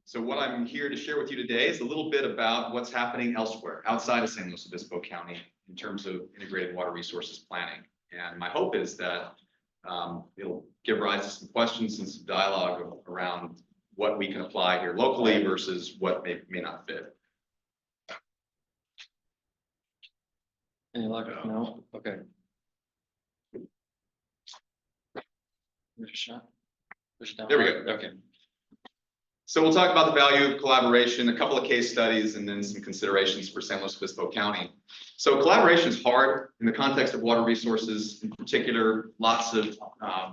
[SPEAKER 2] So what I'm here to share with you today is a little bit about what's happening elsewhere outside of San Luis Obispo County in terms of integrated water resources planning. And my hope is that it'll give rise to some questions and some dialogue around what we can apply here locally versus what may not fit.
[SPEAKER 8] Any luck? No? Okay. There's a shot. Push it down.
[SPEAKER 2] There we go.
[SPEAKER 8] Okay.
[SPEAKER 2] So we'll talk about the value of collaboration, a couple of case studies, and then some considerations for San Luis Obispo County. So collaboration is hard in the context of water resources in particular, lots of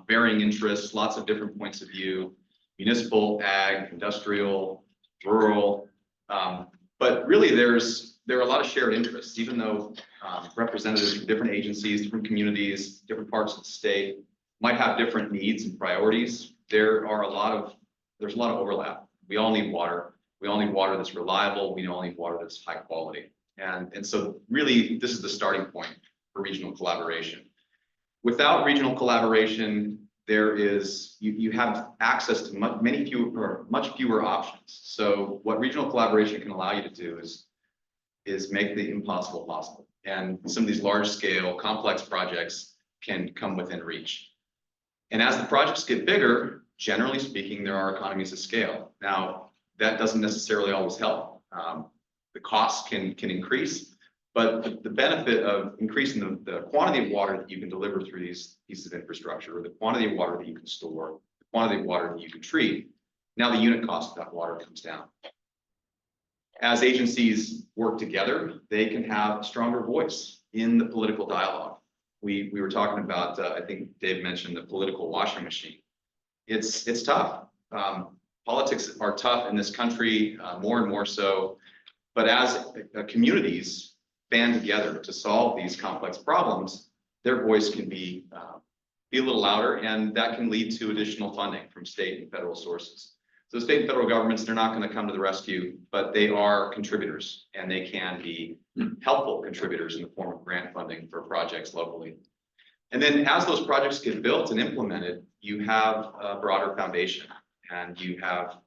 [SPEAKER 2] varying interests, lots of different points of view, municipal, ag, industrial, rural. But really there are a lot of shared interests, even though representatives from different agencies, different communities, different parts of the state might have different needs and priorities. There's a lot of overlap. We all need water. We all need water that's reliable. We all need water that's high quality. And so really, this is the starting point for regional collaboration. Without regional collaboration, you have access to much fewer options. So what regional collaboration can allow you to do is make the impossible possible. And some of these large scale complex projects can come within reach. And as the projects get bigger, generally speaking, there are economies of scale. Now, that doesn't necessarily always help. The costs can increase, but the benefit of increasing the quantity of water that you can deliver through these pieces of infrastructure, or the quantity of water that you can store, the quantity of water that you can treat, now the unit cost of that water comes down. As agencies work together, they can have a stronger voice in the political dialogue. We were talking about, I think Dave mentioned the political washing machine. It's tough. Politics are tough in this country, more and more so. But as communities band together to solve these complex problems, their voice can be a little louder, and that can lead to additional funding from state and federal sources. So state and federal governments, they're not going to come to the rescue, but they are contributors, and they can be helpful contributors in the form of grant funding for projects locally. And then as those projects get built and implemented, you have a broader foundation, and you have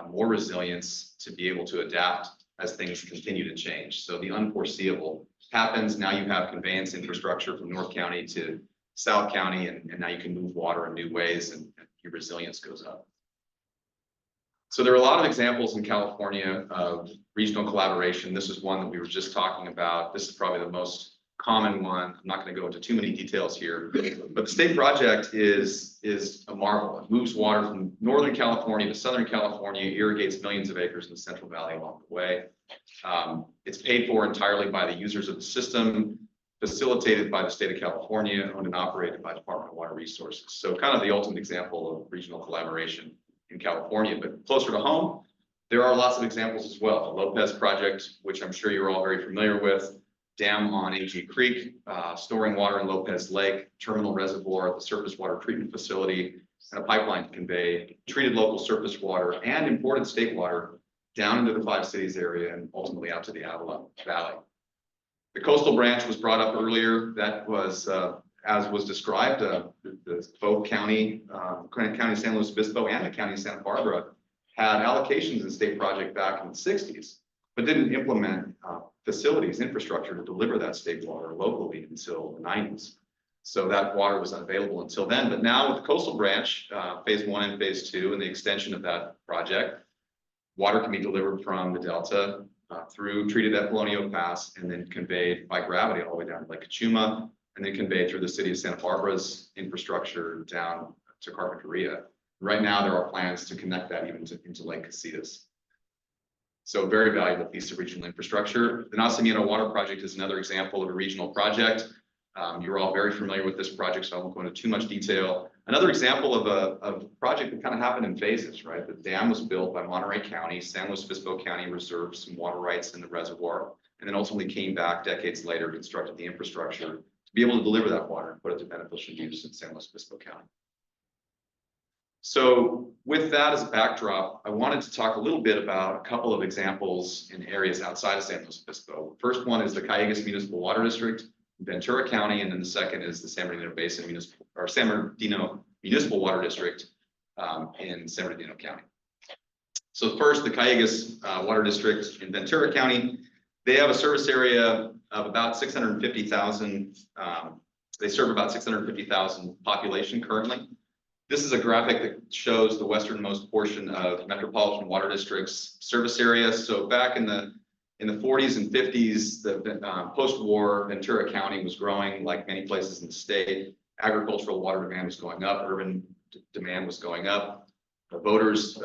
[SPEAKER 2] more resilience to be able to adapt as things continue to change. So the unforeseeable happens. Now you have conveyance infrastructure from North County to South County, and now you can move water in new ways, and your resilience goes up. So there are a lot of examples in California of regional collaboration. This is one that we were just talking about. This is probably the most common one. I'm not going to go into too many details here, but the state project is a marvel. It moves water from Northern California to Southern California, irrigates millions of acres in the Central Valley along the way. It's paid for entirely by the users of the system, facilitated by the state of California, owned and operated by the Department of Water Resources. So kind of the ultimate example of regional collaboration in California, but closer to home, there are lots of examples as well. The Lopez project, which I'm sure you're all very familiar with, dam on AG Creek, storing water in Lopez Lake, terminal reservoir at the surface water treatment facility, and a pipeline to convey treated local surface water and imported state water down into the 5 cities area and ultimately out to the Avila Valley. The coastal branch was brought up earlier. That was, as was described, both county San Luis Obispo and the county of Santa Barbara had allocations in the state project back in the 60s, but didn't implement facilities, infrastructure to deliver that state water locally until the 90s. So that water was unavailable until then. But now with the coastal branch, phase 1 and phase 2, and the extension of that project, water can be delivered from the Delta through treated at Colonial Pass and then conveyed by gravity all the way down to Lake Cachuma and then conveyed through the city of Santa Barbara's infrastructure down to Carpinteria. Right now, there are plans to connect that even into Lake Casitas. So very valuable piece of regional infrastructure. The Nacimiento Water Project is another example of a regional project. You're all very familiar with this project, so I won't go into too much detail. Another example of a project that kind of happened in phases, right? The dam was built by Monterey County. San Luis Obispo County reserved some water rights in the reservoir, and then ultimately came back decades later, constructed the infrastructure to be able to deliver that water and put it to beneficial use in San Luis Obispo County. So with that as a backdrop, I wanted to talk a little bit about a couple of examples in areas outside of San Luis Obispo. First one is the Calleguas Municipal Water District, Ventura County, and then the second is the San Bernardino Basin Municipal, or San Bernardino Municipal Water District in San Bernardino County. So first, the Calleguas Water District in Ventura County, they have a service area of about 650,000. They serve about 650,000 population currently. This is a graphic that shows the westernmost portion of Metropolitan Water District's service area. So back in the 40s and 50s, the post-war Ventura County was growing like many places in the state. Agricultural water demand was going up, urban demand was going up. The voters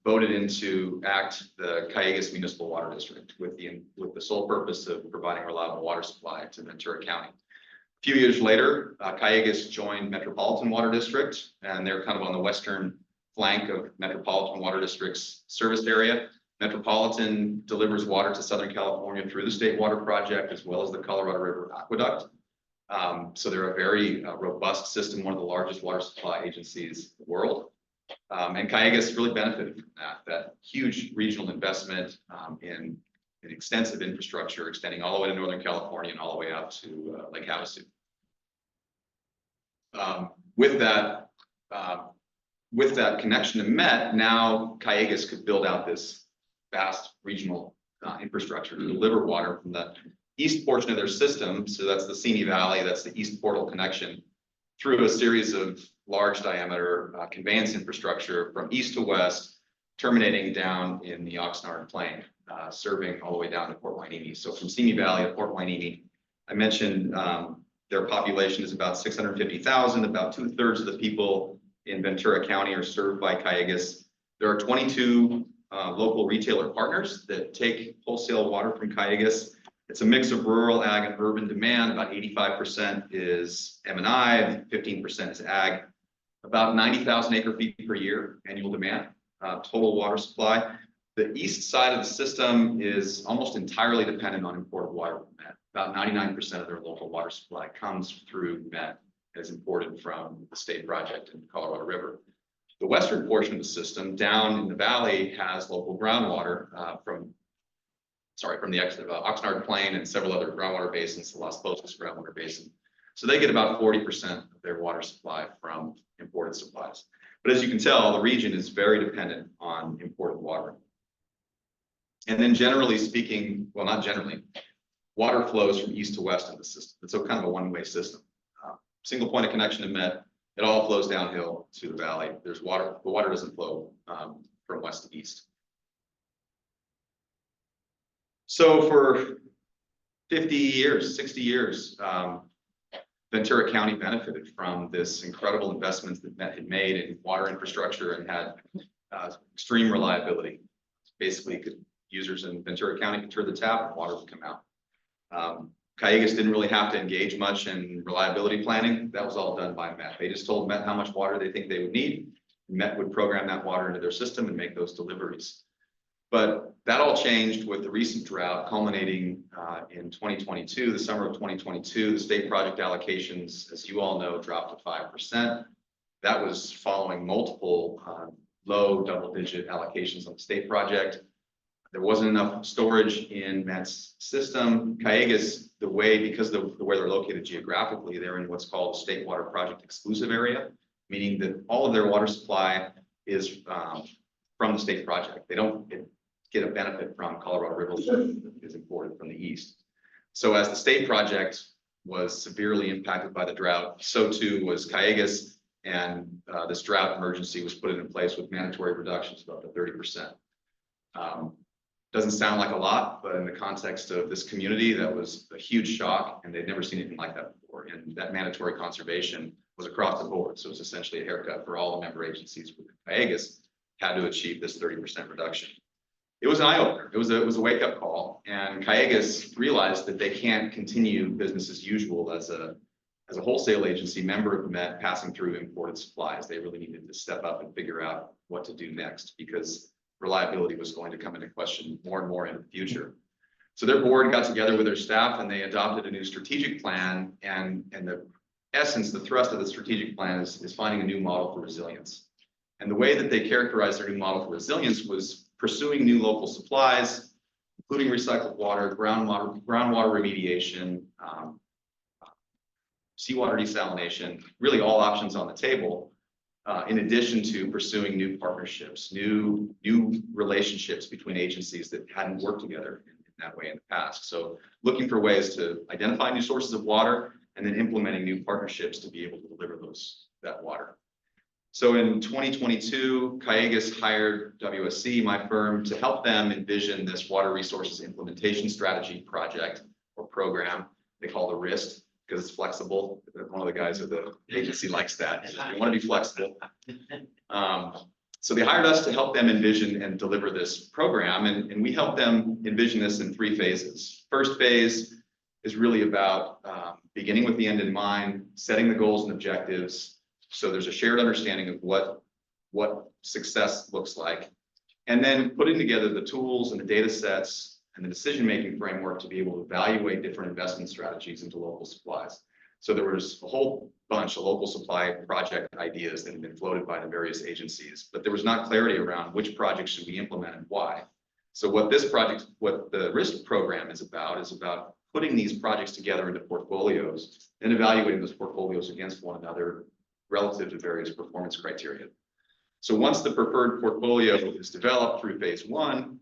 [SPEAKER 2] voted in to act the Calleguas Municipal Water District with the sole purpose of providing reliable water supply to Ventura County. A few years later, Calleguas joined Metropolitan Water District, and they're kind of on the western flank of Metropolitan Water District's service area. Metropolitan delivers water to Southern California through the State Water Project, as well as the Colorado River Aqueduct. So they're a very robust system, one of the largest water supply agencies in the world. And Calleguas really benefited from that huge regional investment in extensive infrastructure extending all the way to Northern California and all the way out to Lake Havasu. With that connection to Met, now Calleguas could build out this vast regional infrastructure to deliver water from the east portion of their system. So that's the Simi Valley, that's the East Portal connection, through a series of large diameter conveyance infrastructure from east to west, terminating down in the Oxnard Plain, serving all the way down to Port Hueneme. So from Simi Valley to Port Hueneme, I mentioned their population is about 650,000. About 2/3 of the people in Ventura County are served by Calleguas. There are 22 local retailer partners that take wholesale water from Calleguas. It's a mix of rural, ag, and urban demand. About 85% is M&I, 15% is ag. About 90,000 acre feet per year annual demand, total water supply. The east side of the system is almost entirely dependent on imported water from Met. About 99% of their local water supply comes through Met, as imported from the state project in the Colorado River. The western portion of the system down in the valley has local groundwater from the exit of Oxnard Plain and several other groundwater basins, the Las Posas groundwater basin. So they get about 40% of their water supply from imported supplies. But as you can tell, the region is very dependent on imported water. And then generally speaking, well, not generally, water flows from east to west in the system. It's a kind of a one-way system. Single point of connection to Met, it all flows downhill to the valley. There's water, the water doesn't flow from west to east. So for 50 years, 60 years, Ventura County benefited from this incredible investments that Met had made in water infrastructure and had extreme reliability. Basically, users in Ventura County could turn the tap and water would come out. Calleguas didn't really have to engage much in reliability planning. That was all done by Met. They just told Met how much water they think they would need. Met would program that water into their system and make those deliveries. But that all changed with the recent drought culminating in 2022, the summer of 2022. The state project allocations, as you all know, dropped to 5%. That was following multiple low double-digit allocations on the state project. There wasn't enough storage in Met's system. Calleguas, because of the way they're located geographically, they're in what's called a state water project exclusive area, meaning that all of their water supply is from the state project. They don't get a benefit from Colorado River that is imported from the east. So as the state project was severely impacted by the drought, so too was Calleguas, and this drought emergency was put in place with mandatory reductions of up to 30%. Doesn't sound like a lot, but in the context of this community, that was a huge shock, and they'd never seen anything like that before. before, and that mandatory conservation was across the board. So it's essentially a haircut for all the member agencies. Cayugas had to achieve this 30% reduction. It was an eye opener. It was a wake up call, and Cayugas realized that they can't continue business as usual as a wholesale agency member of the Met passing through imported supplies. They really needed to step up and figure out what to do next because reliability was going to come into question more and more in the future. So their board got together with their staff and they adopted a new strategic plan. And the essence, the thrust of the strategic plan is finding a new model for resilience. And the way that they characterized their new model for resilience was pursuing new local supplies, including recycled water, groundwater remediation, seawater desalination, really all options on the table, in addition to pursuing new partnerships, new relationships between agencies that hadn't worked together in that way in the past. So looking for ways to identify new sources of water and then implementing new partnerships to be able to deliver that water. So in 2022, Cayugas hired WSC, my firm, to help them envision this water resources implementation strategy project or program they call the WRIST, because it's flexible. One of the guys at the agency likes that. We want to be flexible. So they hired us to help them envision and deliver this program, and we helped them envision this in 3 phases. First phase is really about beginning with the end in mind, setting the goals and objectives. So there's a shared understanding of what success looks like, and then putting together the tools and the data sets and the decision-making framework to be able to evaluate different investment strategies into local supplies. So there was a whole bunch of local supply project ideas that had been floated by the various agencies, but there was not clarity around which projects should we implement and why. So what the RISK program is about putting these projects together into portfolios and evaluating those portfolios against one another relative to various performance criteria. So once the preferred portfolio is developed through phase 1,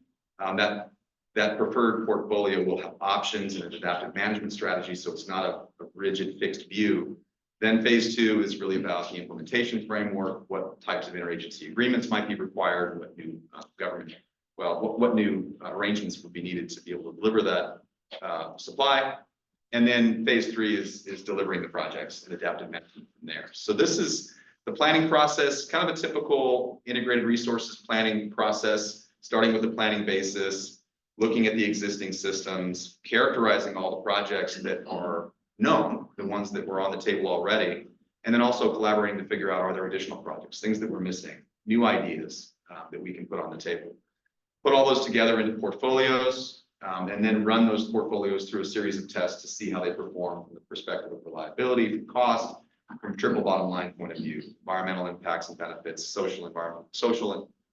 [SPEAKER 2] that preferred portfolio will have options and an adaptive management strategy, so it's not a rigid fixed view. Then phase 2 is really about the implementation framework, what types of interagency agreements might be required, what new what new arrangements would be needed to be able to deliver that supply. And then phase 3 is delivering the projects and adaptive management from there. So this is the planning process, kind of a typical integrated resources planning process, starting with the planning basis, looking at the existing systems, characterizing all the projects that are known, the ones that were on the table already, and then also collaborating to figure out, are there additional projects, things that we're missing, new ideas that we can put on the table. Put all those together into portfolios, and then run those portfolios through a series of tests to see how they perform from the perspective of reliability, from cost, from triple bottom line point of view, environmental impacts and benefits, social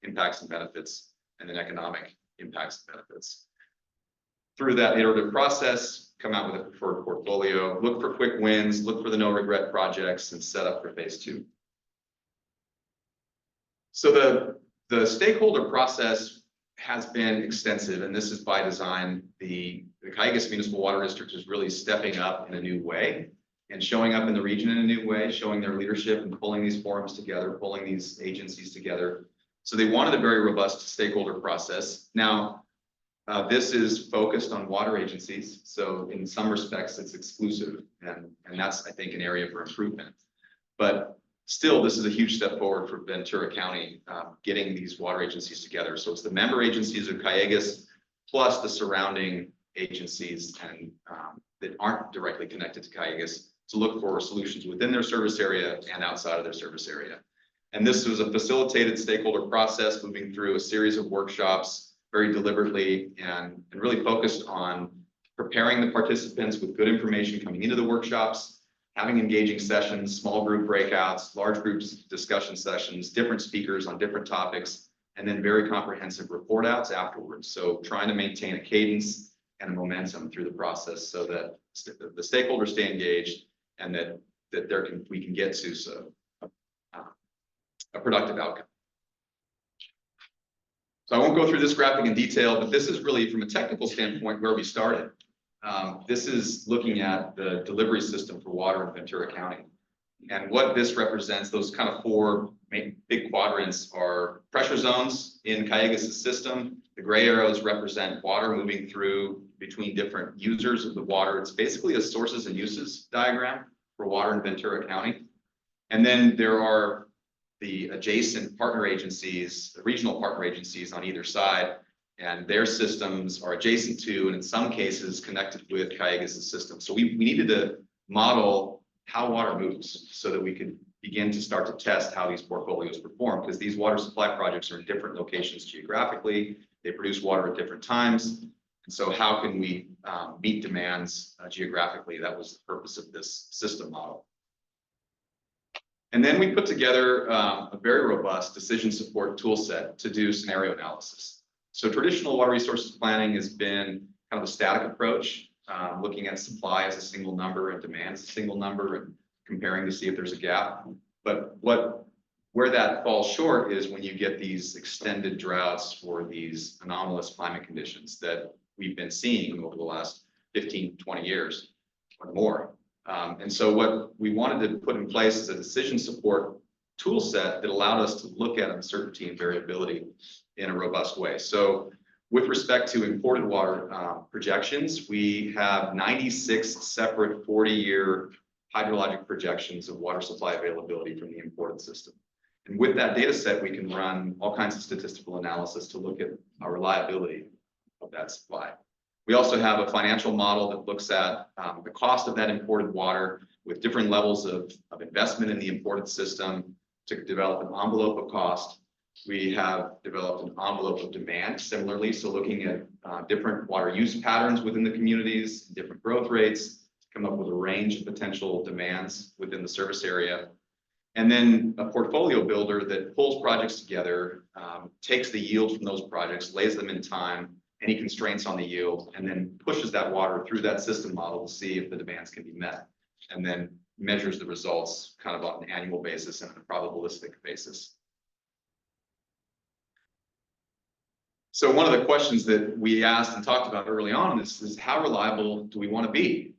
[SPEAKER 2] impacts and benefits, and then economic impacts and benefits. Through that iterative process, come out with a preferred portfolio, look for quick wins, look for the no regret projects, and set up for phase 2. So the stakeholder process has been extensive, and this is by design. The Cayugas Municipal Water District is really stepping up in a new way and showing up in the region in a new way, showing their leadership and pulling these forums together, pulling these agencies together. So they wanted a very robust stakeholder process. Now, this is focused on water agencies. So in some respects, it's exclusive, and that's, I think, an area for improvement. But still, this is a huge step forward for Ventura County, getting these water agencies together. So it's the member agencies of Cayugas plus the surrounding agencies and that aren't directly connected to Cayugas to look for solutions within their service area and outside of their service area. And this was a facilitated stakeholder process, moving through a series of workshops very deliberately and really focused on preparing the participants with good information coming into the workshops, having engaging sessions, small group breakouts, large groups discussion sessions, different speakers on different topics, and then very comprehensive report outs afterwards. So trying to maintain a cadence and a momentum through the process so that the stakeholders stay engaged and that we can get to a productive outcome. So I won't go through this graphic in detail, but this is really from a technical standpoint where we started. This is looking at the delivery system for water in Ventura County. And what this represents, those kind of 4 main big quadrants are pressure zones in Cayugas' system. The gray arrows represent water moving through between different users of the water. It's basically a sources and uses diagram. for water in Ventura County. And then there are the adjacent partner agencies, the regional partner agencies on either side, and their systems are adjacent to, and in some cases, connected with Callegas' system. So we needed to model how water moves so that we could begin to start to test how these portfolios perform, because these water supply projects are in different locations geographically. They produce water at different times. And so how can we meet demands geographically? That was the purpose of this system model. And then we put together a very robust decision support tool set to do scenario analysis. So traditional water resources planning has been kind of a static approach, looking at supply as a single number and demand as a single number and comparing to see if there's a gap. But where that falls short is when you get these extended droughts or these anomalous climate conditions that we've been seeing over the last 15, 20 years or more. And so what we wanted to put in place is a decision support tool set that allowed us to look at uncertainty and variability in a robust way. So with respect to imported water projections, we have 96 separate 40-year hydrologic projections of water supply availability from the imported system. And with that data set, we can run all kinds of statistical analysis to look at our reliability of that supply. We also have a financial model that looks at the cost of that imported water with different levels of investment in the imported system to develop an envelope of cost. We have developed an envelope of demand similarly, so looking at different water use patterns within the communities, different growth rates, to come up with a range of potential demands within the service area. And then a portfolio builder that pulls projects together, takes the yield from those projects, lays them in time, any constraints on the yield, and then pushes that water through that system model to see if the demands can be met, and then measures the results kind of on an annual basis and on a probabilistic basis. So one of the questions that we asked and talked about early on is how reliable do we want to be?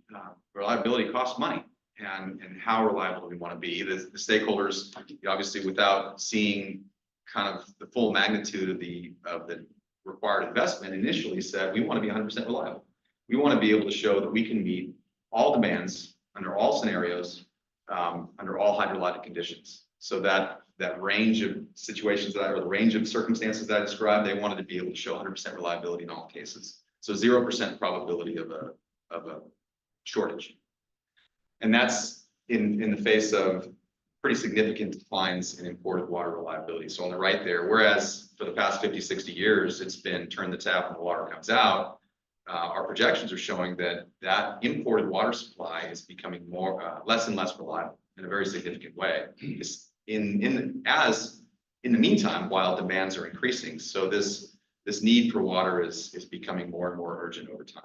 [SPEAKER 2] Reliability costs money, and how reliable do we want to be? The stakeholders, obviously, without seeing kind of the full magnitude of the required investment, initially said we want to be 100% reliable. We want to be able to show that we can meet all demands under all scenarios, under all hydrologic conditions. So that range of situations or the range of circumstances that I described, they wanted to be able to show 100% reliability in all cases. So 0% probability of a shortage. And that's in the face of pretty significant declines in imported water reliability. So on the right there, whereas for the past 50, 60 years, it's been turn the tap and the water comes out, our projections are showing that imported water supply is becoming less and less reliable in a very significant way. In the meantime, while demands are increasing. So this need for water is becoming more and more urgent over time.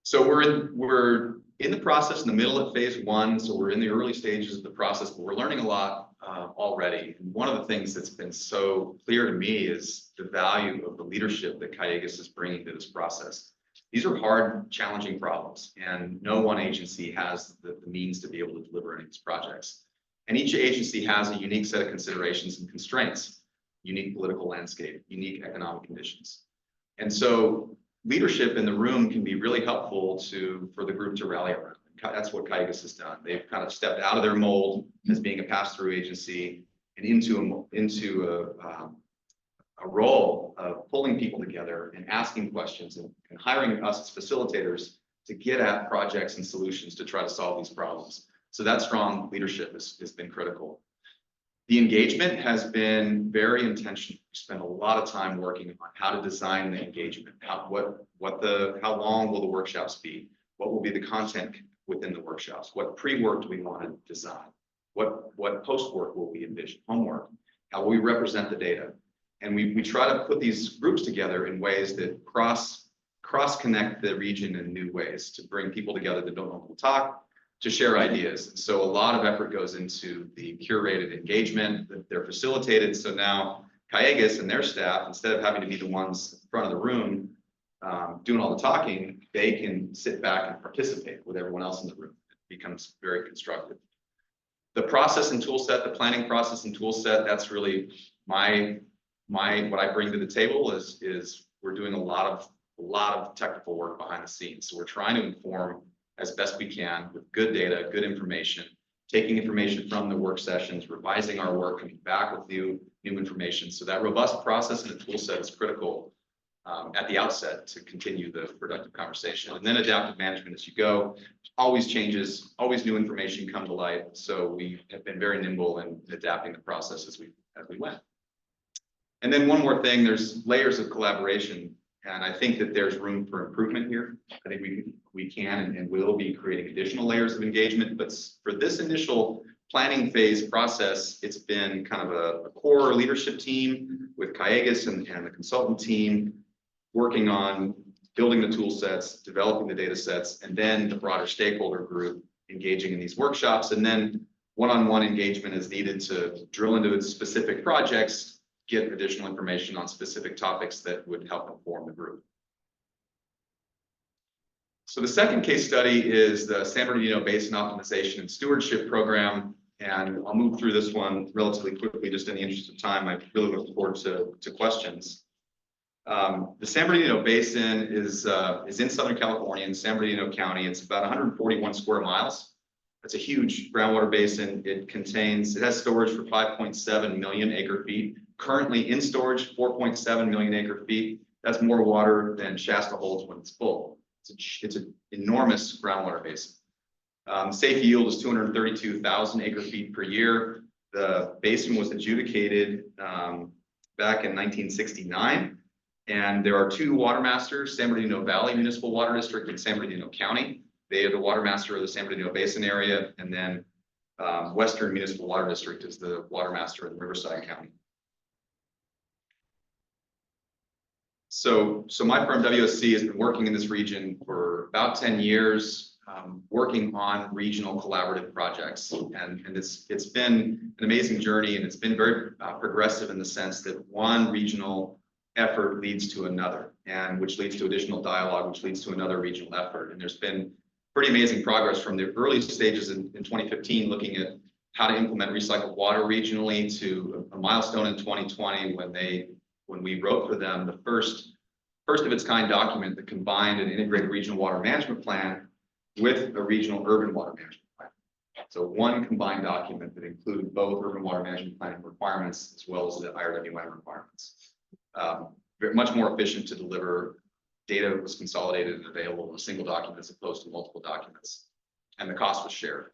[SPEAKER 2] So we're in the process, in the middle of phase one, so we're in the early stages of the process, but we're learning a lot already. And one of the things that's been so clear to me is the value of the leadership that Callegas is bringing to this process. These are hard, challenging problems, and no one agency has the means to be able to deliver any of these projects. And each agency has a unique set of considerations and constraints, unique political landscape, unique economic conditions. And so leadership in the room can be really helpful for the group to rally around. That's what Callegas has done. They've kind of stepped out of their mold as being a pass-through agency and into a role of pulling people together and asking questions and hiring us as facilitators to get at projects and solutions to try to solve these problems. So that strong leadership has been critical. The engagement has been very intentional. We spent a lot of time working on how to design the engagement, how long will the workshops be, what will be the content within the workshops, what pre-work do we want to design, what post-work will we envision, homework, how will we represent the data. And we try to put these groups together in ways that cross-connect the region in new ways to bring people together that don't normally talk, to share ideas. And so a lot of effort goes into the curated engagement that they're facilitated. So now Callegas and their staff, instead of having to be the ones in front of the room doing all the talking, they can sit back and participate with everyone else in the room. It becomes very constructive. The process and tool set, the planning process and tool set, that's really what I bring to the table is we're doing a lot of technical work behind the scenes. So we're trying to inform as best we can with good data, good information, taking information from the work sessions, revising our work, coming back with new information. So that robust process and the tool set is critical at the outset to continue the productive conversation. And then adaptive management as you go, always changes, always new information come to light. So we have been very nimble in adapting the process as we went. And then one more thing, there's layers of collaboration. And I think that there's room for improvement here. I think we can and will be creating additional layers of engagement. But for this initial planning phase process, it's been kind of a core leadership team with Kaigas and the consultant team working on building the tool sets, developing the data sets, and then the broader stakeholder group engaging in these workshops. And then one-on-one engagement is needed to drill into its specific projects, get additional information on specific topics that would help inform the group. So the second case study is the San Bernardino Basin Optimization and Stewardship Program. And I'll move through this one relatively quickly, just in the interest of time. I really look forward to questions. The San Bernardino Basin is in Southern California in San Bernardino County. It's about 141 square miles. That's a huge groundwater basin. It has storage for 5.7 million acre feet. Currently in storage, 4.7 million acre feet. That's more water than Shasta holds when it's full. It's an enormous groundwater basin. Safe yield is 232,000 acre feet per year. The basin was adjudicated back in 1969. And there are two water masters, San Bernardino Valley Municipal Water District and San Bernardino County. They are the water master of the San Bernardino Basin area. And then Western Municipal Water District is the water master of Riverside County. So my firm WSC has been working in this region for about 10 years, working on regional collaborative projects. And it's been an amazing journey, and it's been very progressive in the sense that one regional effort leads to another, and which leads to additional dialogue, which leads to another regional effort. And there's been pretty amazing progress from the early stages in 2015, looking at how to implement recycled water regionally, to a milestone in 2020 when we wrote for them the first of its kind document that combined an integrated regional water management plan with a regional urban water management plan. So one combined document that included both urban water management planning requirements as well as the IRWM requirements. Much more efficient to deliver. Data was consolidated and available in a single document as opposed to multiple documents, and the cost was shared.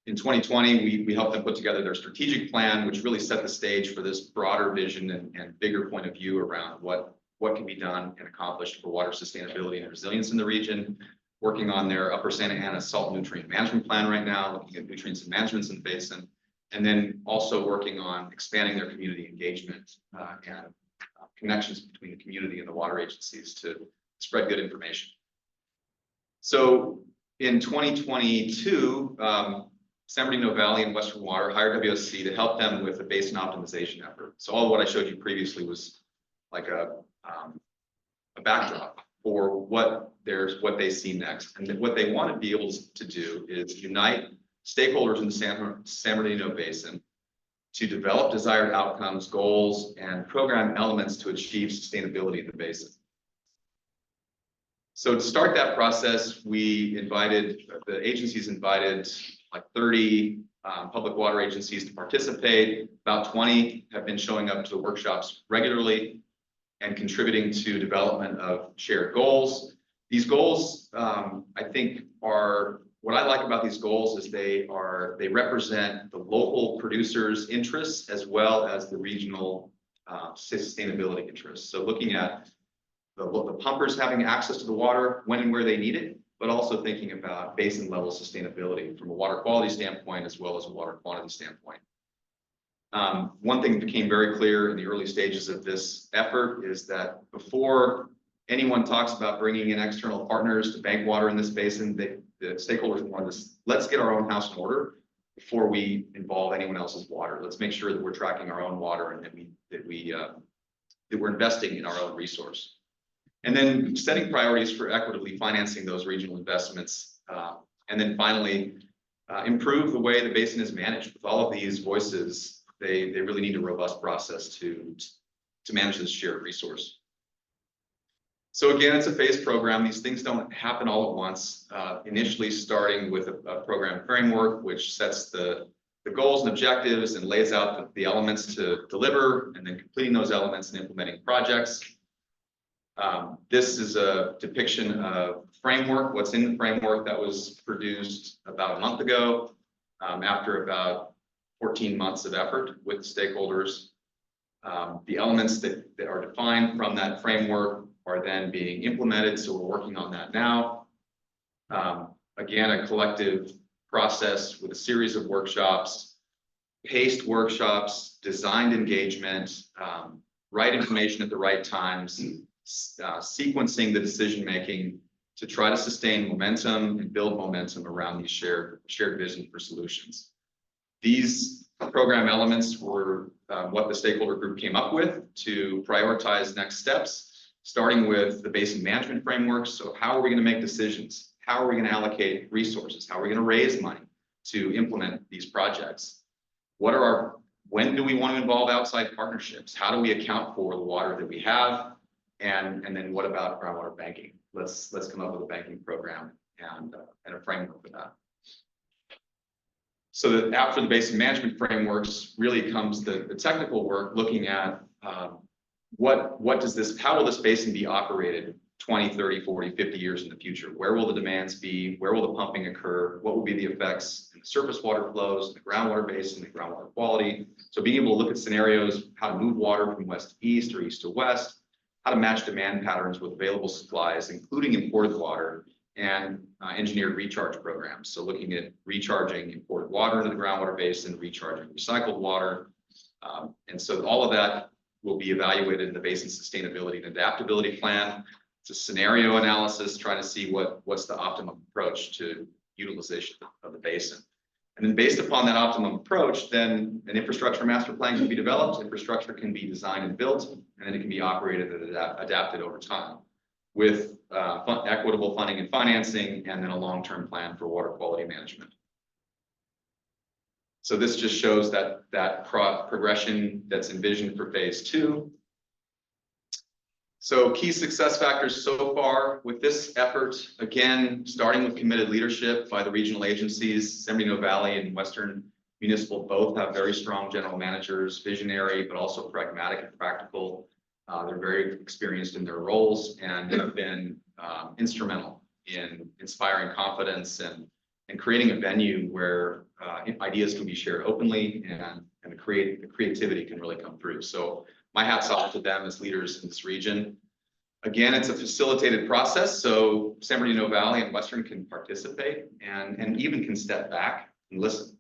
[SPEAKER 2] In 2020, we helped them put together their strategic plan, which really set the stage for this broader vision and bigger point of view around what can be done and accomplished for water sustainability and resilience in the region. Working on their Upper Santa Ana Salt Nutrient Management Plan right now, looking at nutrients and managements in the basin, and then also working on expanding their community engagement and connections between the community and the water agencies to spread good information. So in 2022, San Bernardino Valley and Western Water hired WSC to help them with a basin optimization effort. So all of what I showed you previously was like a backdrop for what they see next. And what they want to be able to do is unite stakeholders in the San Bernardino Basin to develop desired outcomes, goals, and program elements to achieve sustainability in the basin. So to start that process, the agencies invited like 30 public water agencies to participate. About 20 have been showing up to the workshops regularly and contributing to development of shared goals. These goals, I think, are what I like about these goals is they represent the local producers' interests as well as the regional sustainability interests. So looking at the pumpers having access to the water when and where they need it, but also thinking about basin level sustainability from a water quality standpoint as well as a water quantity standpoint. One thing that became very clear in the early stages of this effort is that before anyone talks about bringing in external partners to bank water in this basin, the stakeholders want this, let's get our own house in order before we involve anyone else's water. Let's make sure that we're tracking our own water and that we're investing in our own resource. And then setting priorities for equitably financing those regional investments. And then finally, improve the way the basin is managed. With all of these voices, they really need a robust process to manage this shared resource. So again, it's a phased program. These things don't happen all at once. Initially starting with a program framework, which sets the goals and objectives and lays out the elements to deliver, and then completing those elements and implementing projects. This is a depiction of framework, what's in the framework that was produced about a month ago, after about 14 months of effort with stakeholders. The elements that are defined from that framework are then being implemented, so we're working on that now. Again, a collective process with a series of workshops, paced workshops, designed engagement, right information at the right times, sequencing the decision-making to try to sustain momentum and build momentum around these shared vision for solutions. These program elements were what the stakeholder group came up with to prioritize next steps, starting with the basin management framework. So how are we going to make decisions? How are we going to allocate resources? How are we going to raise money to implement these projects? When do we want to involve outside partnerships? How do we account for the water that we have? And then what about groundwater banking? Let's come up with a banking program and a framework for that. So that after the basin management frameworks really comes the technical work, looking at how will this basin be operated 20, 30, 40, 50 years in the future? Where will the demands be? Where will the pumping occur? What will be the effects in the surface water flows, the groundwater basin, the groundwater quality? So being able to look at scenarios, how to move water from west to east or east to west, how to match demand patterns with available supplies, including imported water, and engineered recharge programs. So looking at recharging imported water into the groundwater basin, recharging recycled water. And so all of that will be evaluated in the basin sustainability and adaptability plan. It's a scenario analysis, trying to see what's the optimum approach to utilization of the basin. And then based upon that optimum approach, then an infrastructure master plan can be developed, infrastructure can be designed and built, and then it can be operated and adapted over time with equitable funding and financing, and then a long-term plan for water quality management. So this just shows that progression that's envisioned for phase 2. So key success factors so far with this effort, again, starting with committed leadership by the regional agencies. San Bernardino Valley and Western Municipal both have very strong general managers, visionary, but also pragmatic and practical. They're very experienced in their roles and have been instrumental in inspiring confidence and creating a venue where ideas can be shared openly and the creativity can really come through. So my hat's off to them as leaders in this region. Again, it's a facilitated process, so San Bernardino Valley and Western can participate and even can step back and listen.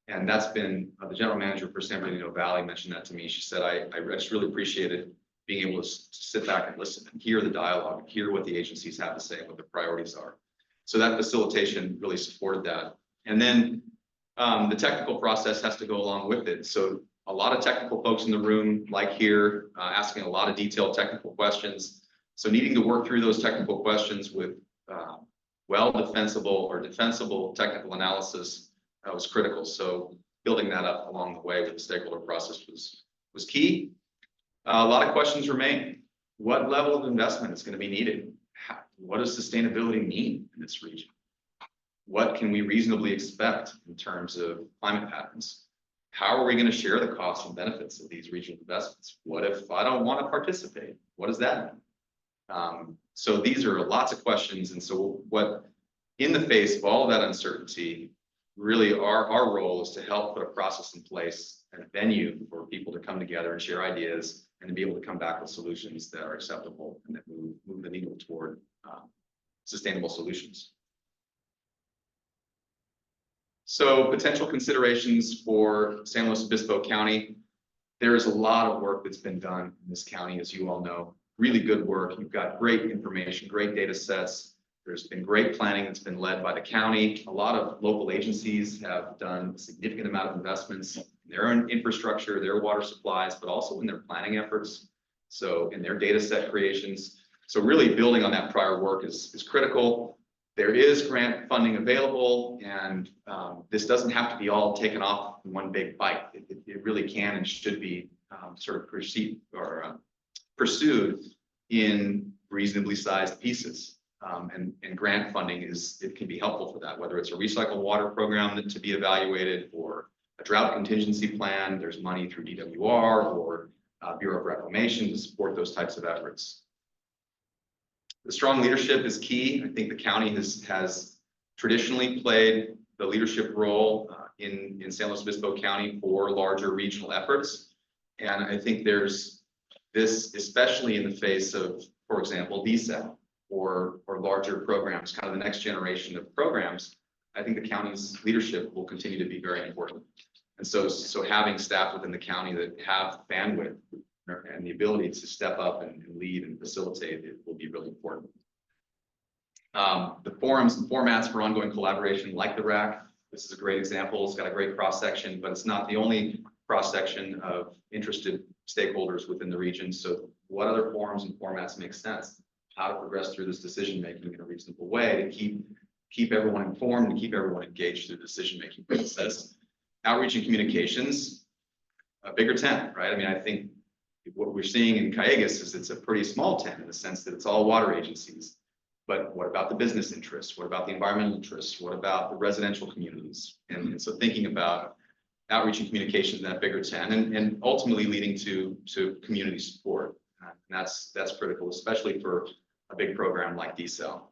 [SPEAKER 2] And that's been the general manager for San Bernardino Valley mentioned that to me. She said, I just really appreciated being able to sit back and listen and hear the dialogue, and hear what the agencies have to say and what their priorities are. So that facilitation really supported that. And then the technical process has to go along with it. So a lot of technical folks in the room, like here, asking a lot of detailed technical questions. So needing to work through those technical questions with defensible technical analysis was critical. So building that up along the way with the stakeholder process was key. A lot of questions remain. What level of investment is going to be needed? What does sustainability mean in this region? What can we reasonably expect in terms of climate patterns? How are we going to share the costs and benefits of these regional investments? What if I don't want to participate? What does that mean? So these are lots of questions. And so what, in the face of all of that uncertainty, really our role is to help put a process in place and a venue for people to come together and share ideas and to be able to come back with solutions that are acceptable and that move the needle toward sustainable solutions. So potential considerations for San Luis Obispo County. There is a lot of work that's been done in this county, as you all know. Really good work. You've got great information, great data sets. There's been great planning that's been led by the county. A lot of local agencies have done a significant amount of investments in their own infrastructure, their water supplies, but also in their planning efforts. So in their data set creations. So really building on that prior work is critical. There is grant funding available, and this doesn't have to be all taken off in one big bite. It really can and should be sort of pursued in reasonably sized pieces. And grant funding it can be helpful for that, whether it's a recycled water program that to be evaluated or a drought contingency plan. There's money through DWR or Bureau of Reclamation to support those types of efforts. The strong leadership is key. I think the county has traditionally played the leadership role in San Luis Obispo County for larger regional efforts. And I think there's this, especially in the face of, for example, DSEL or larger programs, kind of the next generation of programs. I think the county's leadership will continue to be very important. And so having staff within the county that have bandwidth and the ability to step up and lead and facilitate it will be really important. The forums and formats for ongoing collaboration like the WRAC, this is a great example. It's got a great cross-section, but it's not the only cross-section of interested stakeholders within the region. So what other forums and formats make sense? How to progress through this decision-making in a reasonable way to keep everyone informed and keep everyone engaged through the decision-making process. Outreach and communications, a bigger tent, right? I mean, I think what we're seeing in Calleguas is it's a pretty small tent in the sense that it's all water agencies. But what about the business interests? What about the environmental interests? What about the residential communities? And so thinking about outreach and communications in that bigger tent and ultimately leading to community support. And that's critical, especially for a big program like DSEL.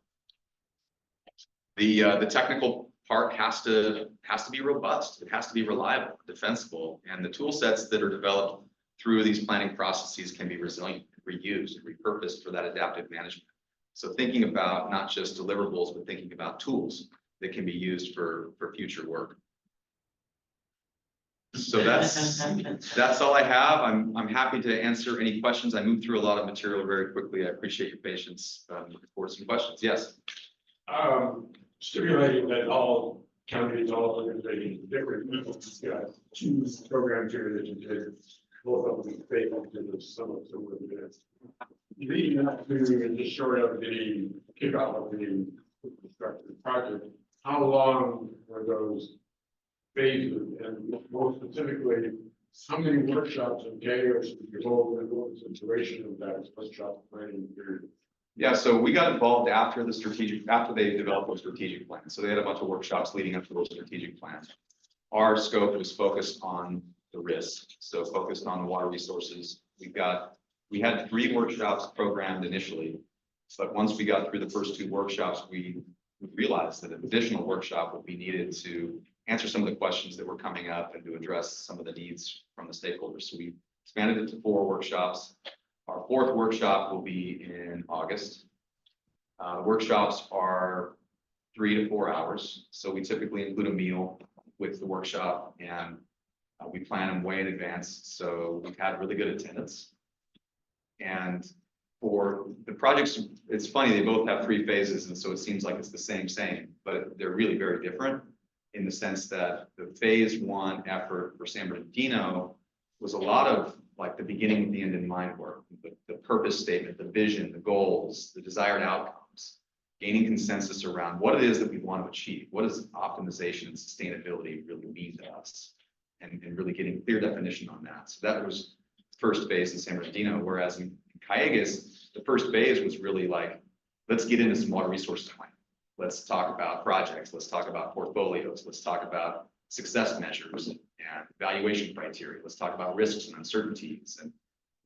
[SPEAKER 2] The technical part has to be robust. It has to be reliable, defensible, and the tool sets that are developed through these planning processes can be resilient, reused, and repurposed for that adaptive management. So thinking about not just deliverables, but thinking about tools that can be used for future work. So that's all I have. I'm happy to answer any questions. I moved through a lot of material very quickly. I appreciate your patience. Looking forward to some questions. Yes.
[SPEAKER 3] Stipulating that all counties, all organizations, different, two programs here that you did, both of them failed to some of the minutes. Leading up to and just short of the kickoff of the construction project, how long were those phases? And more specifically, how many workshops and days did you hold in the duration of that workshop planning period?
[SPEAKER 2] Yeah, so we got involved after they developed those strategic plans. So they had a bunch of workshops leading up to those strategic plans. Our scope was focused on the risk, so focused on the water resources. We had 3 workshops programmed initially, but once we got through the first 2 workshops, we realized that an additional workshop would be needed to answer some of the questions that were coming up and to address some of the needs from the stakeholders. So we expanded it to 4 workshops. Our 4th workshop will be in August. Workshops are 3 to 4 hours. So we typically include a meal with the workshop and we plan them way in advance. So we've had really good attendance. And for the projects, it's funny, they both have 3 phases. And so it seems like it's the same, but they're really very different in the sense that the phase 1 effort for San Bernardino was a lot of like the beginning of the end in mind work, the purpose statement, the vision, the goals, the desired outcomes, gaining consensus around what it is that we want to achieve. What does optimization and sustainability really mean to us? And really getting clear definition on that. So that was the first phase in San Bernardino, whereas in Calleguas, the first phase was really like, let's get into some water resources plan. Let's talk about projects. Let's talk about portfolios. Let's talk about success measures and evaluation criteria. Let's talk about risks and uncertainties. And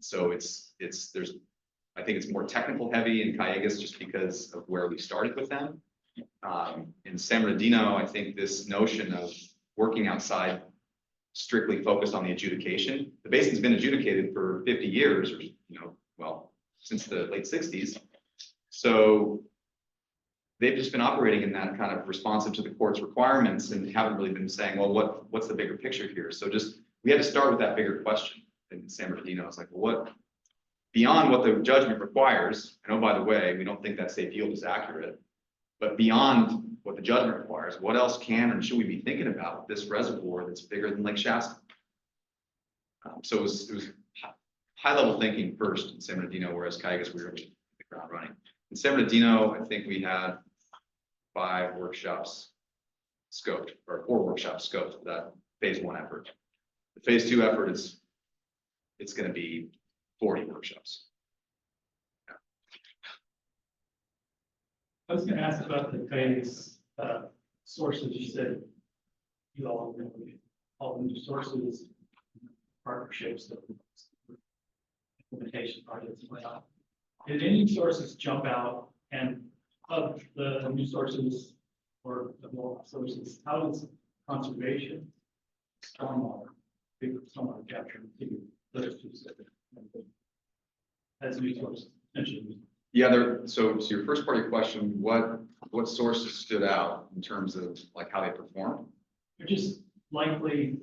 [SPEAKER 2] so I think it's more technical heavy in Calleguas just because of where we started with them. In San Bernardino, I think this notion of working outside strictly focused on the adjudication. The basin's been adjudicated for 50 years, or well, since the late 60s. So they've just been operating in that kind of responsive to the court's requirements and haven't really been saying, well, what's the bigger picture here? So we had to start with that bigger question in San Bernardino. It's like, well, what beyond what the judgment requires, and oh, by the way, we don't think that safe yield is accurate, but beyond what the judgment requires, what else can and should we be thinking about with this reservoir that's bigger than Lake Shasta? So it was high level thinking first in San Bernardino, whereas Calleguas we were the ground running. In San Bernardino, I think we had 5 workshops scoped, or 4 workshops scoped for that phase 1 effort. The phase 2 effort it's going to be 40 workshops.
[SPEAKER 1] I was gonna ask about the various sources. You said you all the new sources, partnerships, implementation projects, and whatnot. Did any sources jump out, and of the new sources or the more sources, how is conservation, stormwater, big stormwater capture, those two as new sources?
[SPEAKER 2] Yeah, so your first part of your question, what sources stood out in terms of like how they performed?
[SPEAKER 1] They're just likely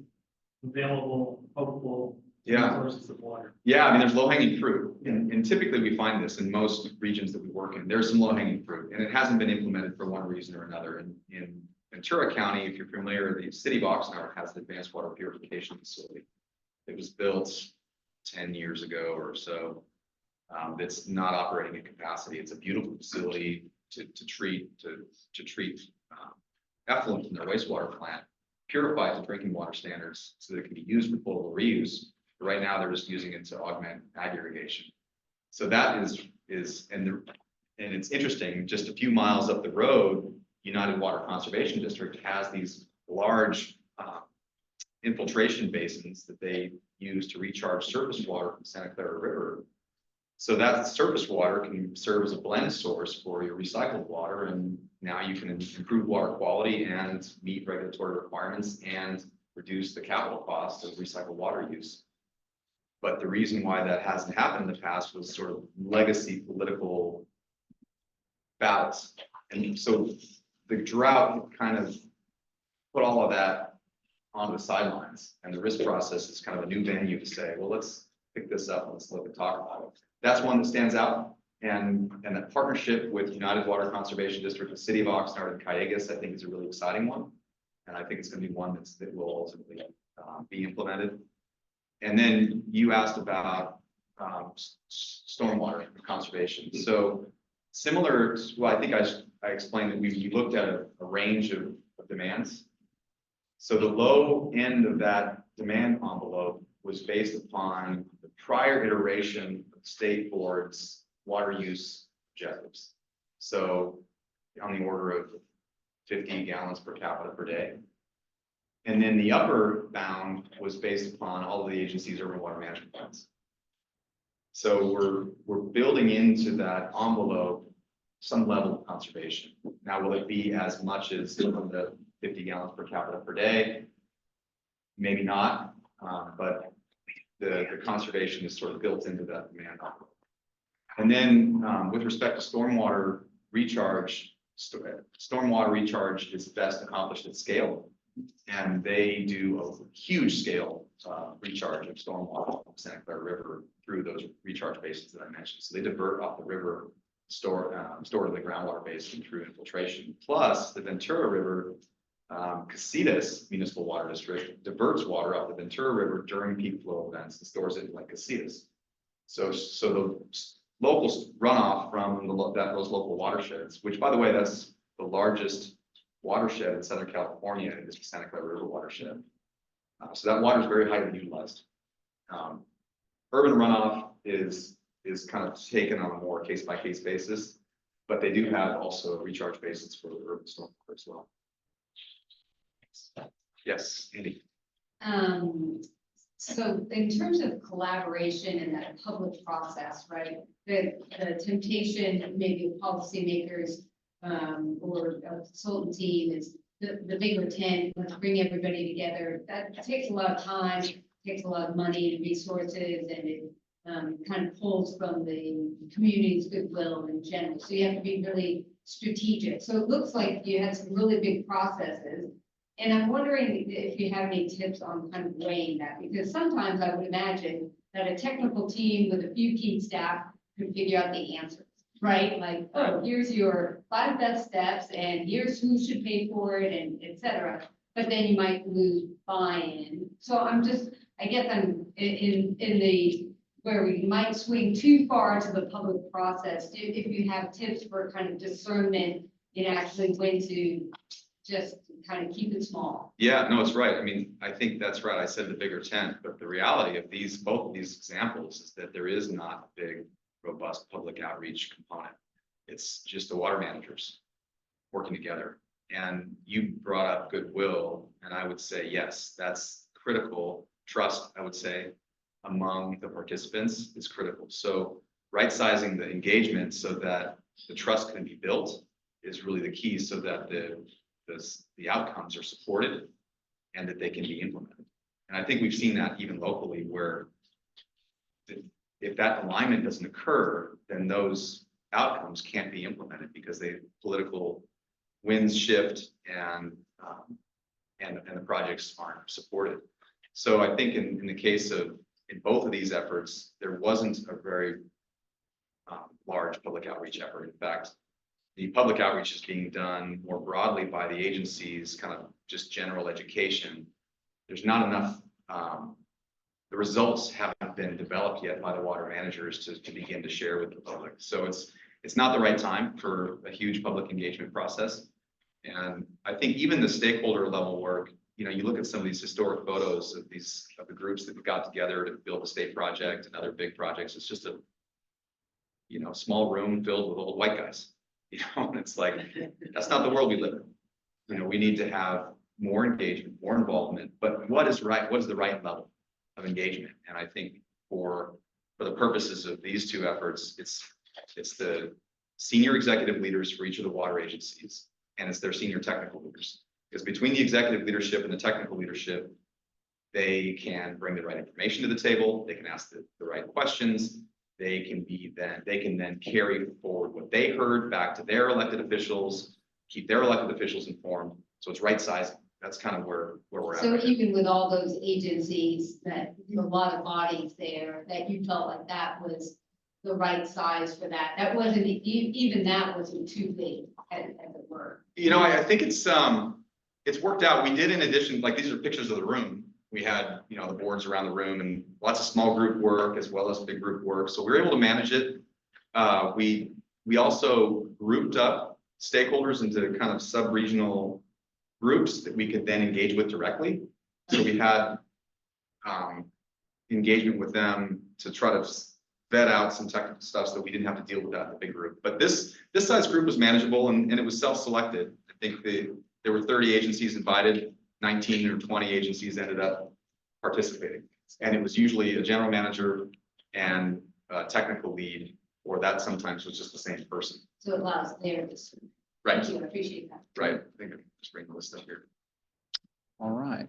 [SPEAKER 1] available, hopeful sources of water.
[SPEAKER 2] Yeah, I mean, there's low hanging fruit, and typically we find this in most regions that we work in. There's some low hanging fruit, and it hasn't been implemented for one reason or another. In Ventura County, if you're familiar, the city of Oxnard has an advanced water purification facility. It was built 10 years ago or so. That's not operating at capacity. It's a beautiful facility to treat effluent from their wastewater plant, purify it to drinking water standards so that it can be used for potable reuse. But right now, they're just using it to augment ag irrigation. So that and it's interesting. Just a few miles up the road, United Water Conservation District has these large infiltration basins that they use to recharge surface water from Santa Clara River. So that surface water can serve as a blend source for your recycled water, and now you can improve water quality and meet regulatory requirements and reduce the capital cost of recycled water use. But the reason why that hasn't happened in the past was sort of legacy political battles. And so the drought kind of put all of that onto the sidelines, and the risk process is kind of a new venue to say, well, let's pick this up and let's look and talk about it. That's one that stands out. And that partnership with United Water Conservation District, the city of Oxnard and Cayugas, I think is a really exciting one. And I think it's going to be one that will ultimately be implemented. And then you asked about stormwater conservation. So similar to, well, I think I explained that we looked at a range of demands. So the low end of that demand envelope was based upon the prior iteration of the state board's water use objectives. So on the order of 50 gallons per capita per day. And then the upper bound was based upon all of the agency's urban water management plans. So we're building into that envelope some level of conservation. Now, will it be as much as the 50 gallons per capita per day? Maybe not, but the conservation is sort of built into that demand envelope. And then with respect to stormwater recharge, stormwater recharge is best accomplished at scale. And they do a huge scale recharge of stormwater from Santa Clara River through those recharge basins that I mentioned. So they divert off the river, store to the groundwater basin through infiltration. Plus the Ventura River, Casitas Municipal Water District diverts water off the Ventura River during peak flow events and stores it in like Casitas. So the local runoff from those local watersheds, which by the way, that's the largest watershed in Southern California, is the Santa Clara River watershed. So that water is very highly utilized. Urban runoff is kind of taken on a more case by case basis, but they do have also recharge basins for the urban stormwater as well. Yes, Andy.
[SPEAKER 19] So in terms of collaboration in that public process, right? The temptation, maybe of policymakers or a consultant team is the bigger tent, let's bring everybody together. That takes a lot of time, takes a lot of money and resources, and it kind of pulls from the community's goodwill in general. So you have to be really strategic. So it looks like you had some really big processes. And I'm wondering if you have any tips on kind of weighing that, because sometimes I would imagine that a technical team with a few key staff could figure out the answers, right? Like, oh, here's your 5 best steps and here's who should pay for it and et cetera. But then you might lose buy-in. So I guess I'm in the, where we might swing too far to the public process. If you have tips for kind of discernment in actually when to just kind of keep it small.
[SPEAKER 2] Yeah, no, it's right. I mean, I think that's right. I said the bigger tent, but the reality of both of these examples is that there is not a big, robust public outreach component. It's just the water managers working together. And you brought up goodwill, and I would say, yes, that's critical. Trust, I would say, among the participants is critical. So right sizing the engagement so that the trust can be built is really the key, so that the outcomes are supported and that they can be implemented. And I think we've seen that even locally, where if that alignment doesn't occur, then those outcomes can't be implemented because the political winds shift and the projects aren't supported. So I think in the case of, in both of these efforts, there wasn't a very large public outreach effort. In fact, the public outreach is being done more broadly by the agencies, kind of just general education. There's not enough, the results haven't been developed yet by the water managers to begin to share with the public. So it's not the right time for a huge public engagement process. And I think even the stakeholder level work, you know, you look at some of these historic photos of the groups that got together to build the state project and other big projects. It's just a, you know, small room filled with old white guys. You know, and it's like, that's not the world we live in. You know, we need to have more engagement, more involvement, but what is right? What is the right level of engagement? And I think for the purposes of these two efforts, it's the senior executive leaders for each of the water agencies, and it's their senior technical leaders. Because between the executive leadership and the technical leadership, they can bring the right information to the table, they can ask the right questions, they can then carry forward what they heard back to their elected officials, keep their elected officials informed. So it's right sizing. That's kind of where we're at.
[SPEAKER 19] So
[SPEAKER 2] right now.
[SPEAKER 19] even with all those agencies, that a lot of bodies there, that you felt like that was the right size for that, that wasn't, even that wasn't too big as it were.
[SPEAKER 2] You know, I think it's worked out. We did, in addition, like, these are pictures of the room. We had, you know, the boards around the room and lots of small group work as well as big group work. So we were able to manage it. We also grouped up stakeholders into kind of sub-regional groups that we could then engage with directly. So we had engagement with them to try to vet out some technical stuff so that we didn't have to deal with that in the big group. But this size group was manageable, and it was self-selected. I think there were 30 agencies invited, 19 or 20 agencies ended up participating. And it was usually a general manager and a technical lead, or that sometimes was just the same person.
[SPEAKER 19] So it allows there to.
[SPEAKER 2] Right.
[SPEAKER 19] Thank you, I appreciate that.
[SPEAKER 2] Right. I think I can just bring the list up here.
[SPEAKER 9] All right.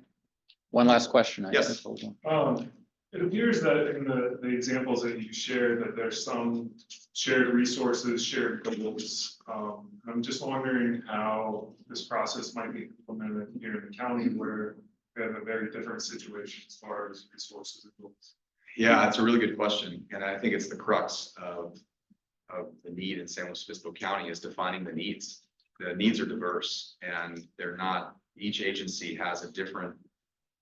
[SPEAKER 9] One last question.
[SPEAKER 2] Yes.
[SPEAKER 9] guess. Hold on.
[SPEAKER 3] It appears that in the examples that you shared, that there's some shared resources, shared goals. I'm just wondering how this process might be implemented here in the county, where we have a very different situation as far as resources and goals.
[SPEAKER 2] Yeah, it's a really good question. And I think it's the crux of the need in San Luis Obispo County, is defining the needs. The needs are diverse, and they're not, each agency has a different,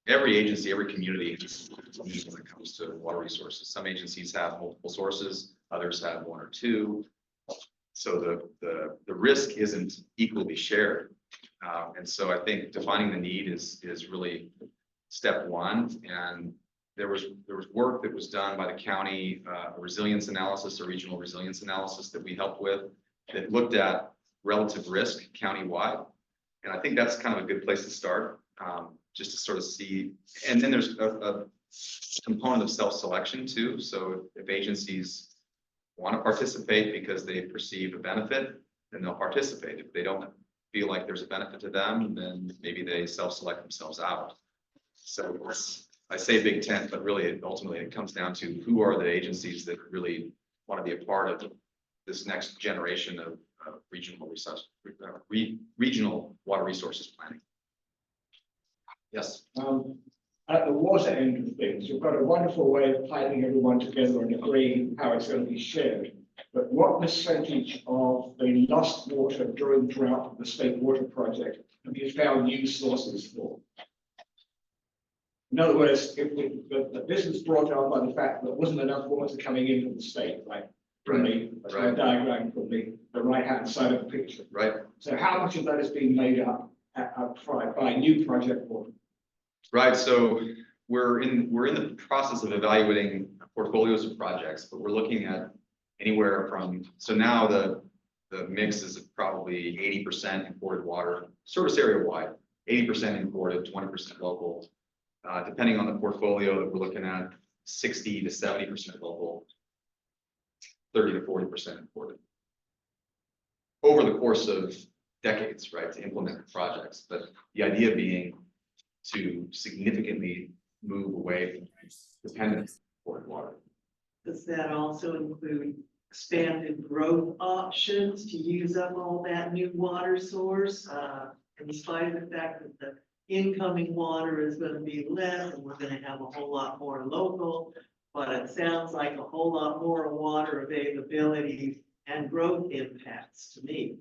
[SPEAKER 2] every agency, every community has needs when it comes to water resources. Some agencies have multiple sources, others have one or two. So the risk isn't equally shared. And so I think defining the need is really step one. And there was work that was done by the county, a resilience analysis, a regional resilience analysis that we helped with, that looked at relative risk countywide. And I think that's kind of a good place to start, just to sort of see. And then there's a component of self-selection too. So if agencies want to participate because they perceive a benefit, then they'll participate. If they don't feel like there's a benefit to them, then maybe they self-select themselves out. So I say big tent, but really ultimately it comes down to who are the agencies that really want to be a part of this next generation of regional resource, regional water resources planning. Yes.
[SPEAKER 4] At the water end of things, you've got a wonderful way of piping everyone together and agreeing how it's going to be shared. But what percentage of the lost water during drought of the state water project have you found new sources for? In other words, this was brought out by the fact that there wasn't enough water coming into the state, right? From the diagram from the right-hand side of the picture.
[SPEAKER 2] Right.
[SPEAKER 4] So how much of that is being made up by new project water?
[SPEAKER 2] Right. So we're in the process of evaluating portfolios of projects, but we're looking at anywhere from, so now the the mix is probably 80% imported water, service area wide, 80% imported, 20% local. Depending on the portfolio that we're looking at, 60 to 70% local, 30 to 40% imported. Over the course of decades, right, to implement the projects, but the idea being to significantly move away from dependence on imported water.
[SPEAKER 21] Does that also include expanded growth options to use up all that new water source? In spite of the fact that the incoming water is gonna be less and we're gonna have a whole lot more local, but it sounds like a whole lot more water availability and growth impacts to me.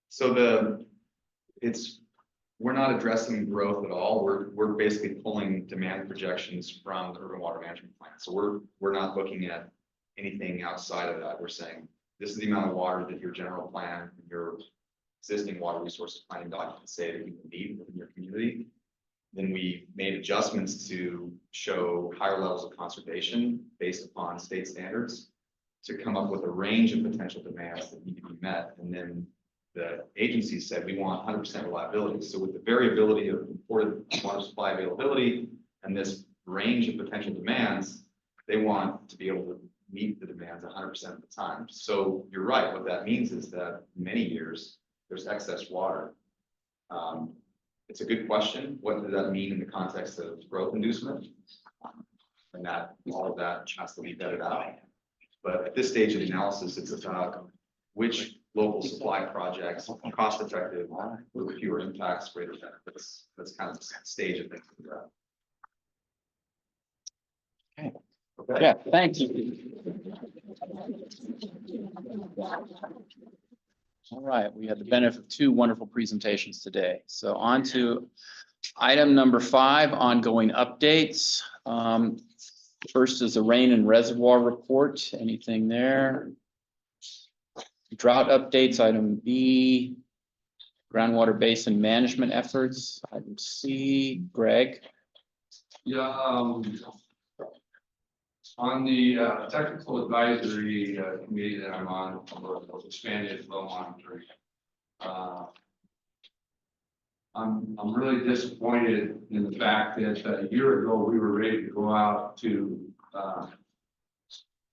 [SPEAKER 2] So we're not addressing growth at all. We're basically pulling demand projections from the urban water management plan. So we're not looking at anything outside of that. We're saying, this is the amount of water that your general plan, your existing water resources planning documents say that you need within your community. Then we made adjustments to show higher levels of conservation based upon state standards to come up with a range of potential demands that need to be met. And then the agency said we want 100% reliability. So with the variability of imported water supply availability and this range of potential demands, they want to be able to meet the demands 100% of the time. So you're right. What that means is that many years there's excess water. It's a good question. What does that mean in the context of growth inducement? And that all of that has to be vetted out. But at this stage of the analysis, it's about which local supply projects, cost effective, with fewer impacts, greater benefits. That's kind of the stage of things.
[SPEAKER 9] Okay. Yeah, thanks. All right, we had the benefit of two wonderful presentations today. So on to item number 5, ongoing updates. First is the rain and reservoir report. Anything there? Drought updates, item B. Groundwater basin management efforts, item C. Greg?
[SPEAKER 22] Yeah, on the technical advisory committee that I'm on, for expanded flow monitoring. I'm really disappointed in the fact that a year ago, we were ready to go out to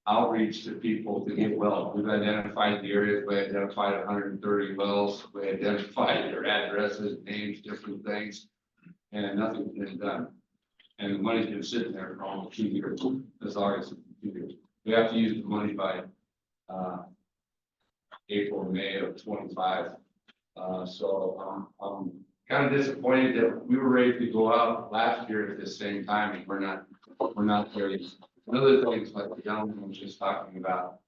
[SPEAKER 22] outreach to people to get wells. We've identified the areas, we identified 130 wells, we identified their addresses, names, different things, and nothing's been done. And the money's been sitting there for almost 2 years, as August 2 years. We have to use the money by April, May of 25. So I'm kind of disappointed that we were ready to go out last year at the same time, and we're not there yet. Another thing is like the gentleman was just talking about.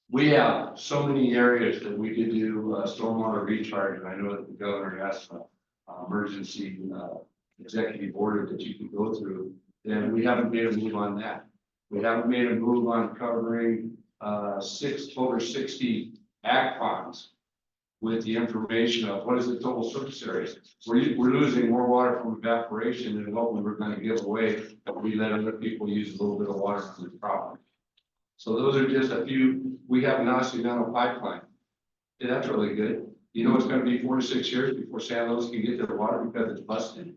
[SPEAKER 22] We have so many areas that we could do stormwater recharge, and I know that the governor has an emergency executive order that you can go through, and we haven't made a move on that. We haven't made a move on covering over 60 ag ponds with the information of what is the total surface area. We're losing more water from evaporation than what we were going to give away if we let other people use a little bit of water from the property. So those are just a few. We have an Occidental pipeline. Yeah, that's really good. You know, it's going to be 4 to 6 years before San Luis can get their water because it's busted.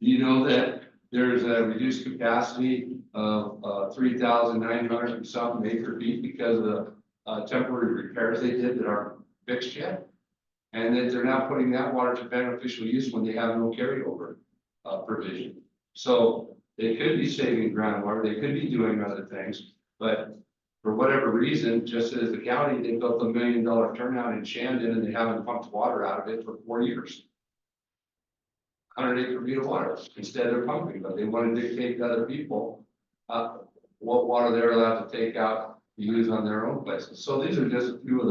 [SPEAKER 22] You know that there's a reduced capacity of 3,900 and something acre feet because of the temporary repairs they did that aren't fixed yet. And that they're now putting that water to beneficial use when they have no carryover provision. So they could be saving groundwater, they could be doing other things, but for whatever reason, just as the county, they built $1 million turnout in Shandon and they haven't pumped water out of it for 4 years. 100 acre feet of water instead of pumping, but they want to dictate to other people what water they're allowed to take out to use on their own places. So these are just a few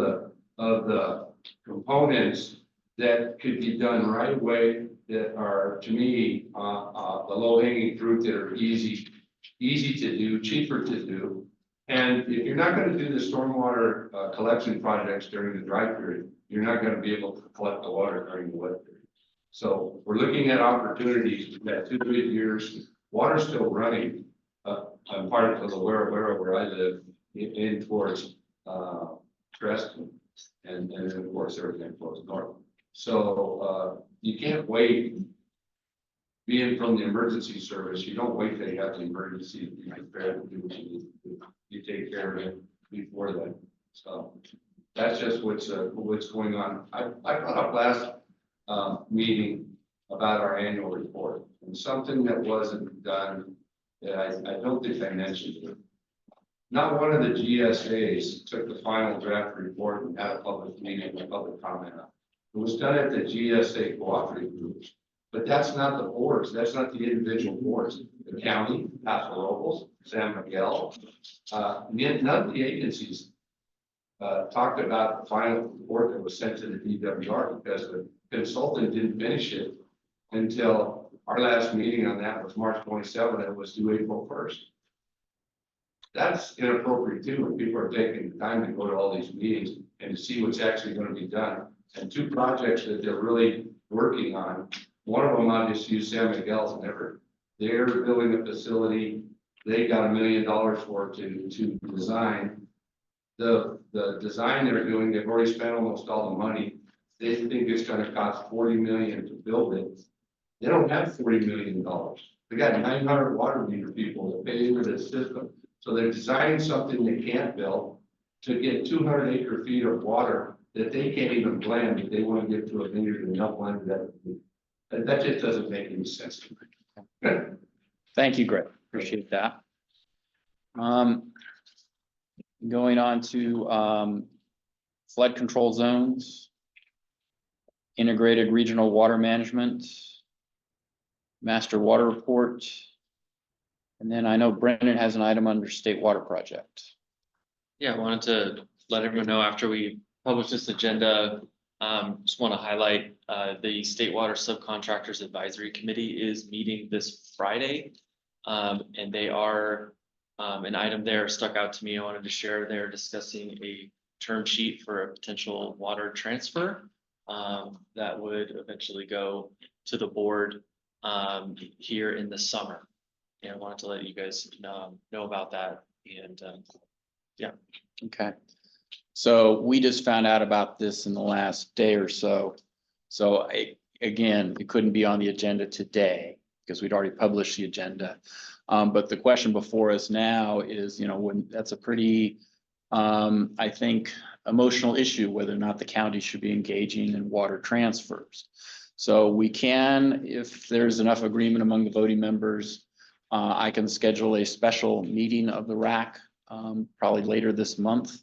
[SPEAKER 22] of the components that could be done right away that are, to me, the low hanging fruit that are easy to do, cheaper to do. And if you're not going to do the stormwater collection projects during the dry period, you're not going to be able to collect the water during the wet period. So we're looking at opportunities. We've had 2 good years. Water's still running. I'm part of the where I live in towards Treston, and then of course everything flows north. So, you can't wait. Being from the emergency service, you don't wait till you have the emergency to be prepared to do what you need to do. You take care of it before then. So that's just what's going on. I brought up last meeting about our annual report, and something that wasn't done that I don't think I mentioned it. Not one of the GSAs took the final draft report and had a public meeting with public comment on it. It was done at the GSA cooperative groups, but that's not the boards, that's not the individual boards. The county, Paso Robles, San Miguel, none of the agencies talked about the final report that was sent to the DWR because the consultant didn't finish it until our last meeting on that was March 27th, and it was due April 1st. That's inappropriate too, when people are taking the time to go to all these meetings and to see what's actually going to be done. And two projects that they're really working on. One of them, I'll just use San Miguel's never. They're building a facility. They got $1 million for it to design. The design they're doing, they've already spent almost all the money. They think it's going to cost $40 million to build it. They don't have $40 million. They got 900 water meter people that pay for this system. So they're designing something they can't build to get 200 acre feet of water that they can't even blend, but they want to give to a vineyard and not blend that. That just doesn't make any sense to me.
[SPEAKER 9] Thank you, Greg. Appreciate that. Going on to flood control zones, integrated regional water management, master water report. And then I know Brendan has an item under state water project.
[SPEAKER 8] Yeah, I wanted to let everyone know after we publish this agenda, just want to highlight the State Water Subcontractors Advisory Committee is meeting this Friday. And they are, an item there stuck out to me. I wanted to share. They're discussing a term sheet for a potential water transfer that would eventually go to the board here in the summer. And I wanted to let you guys know about that. And yeah.
[SPEAKER 9] Okay. So we just found out about this in the last day or so. So again, it couldn't be on the agenda today because we'd already published the agenda. But the question before us now is, when that's a pretty, I think, emotional issue, whether or not the county should be engaging in water transfers. So we can, if there's enough agreement among the voting members, I can schedule a special meeting of the WRAC probably later this month.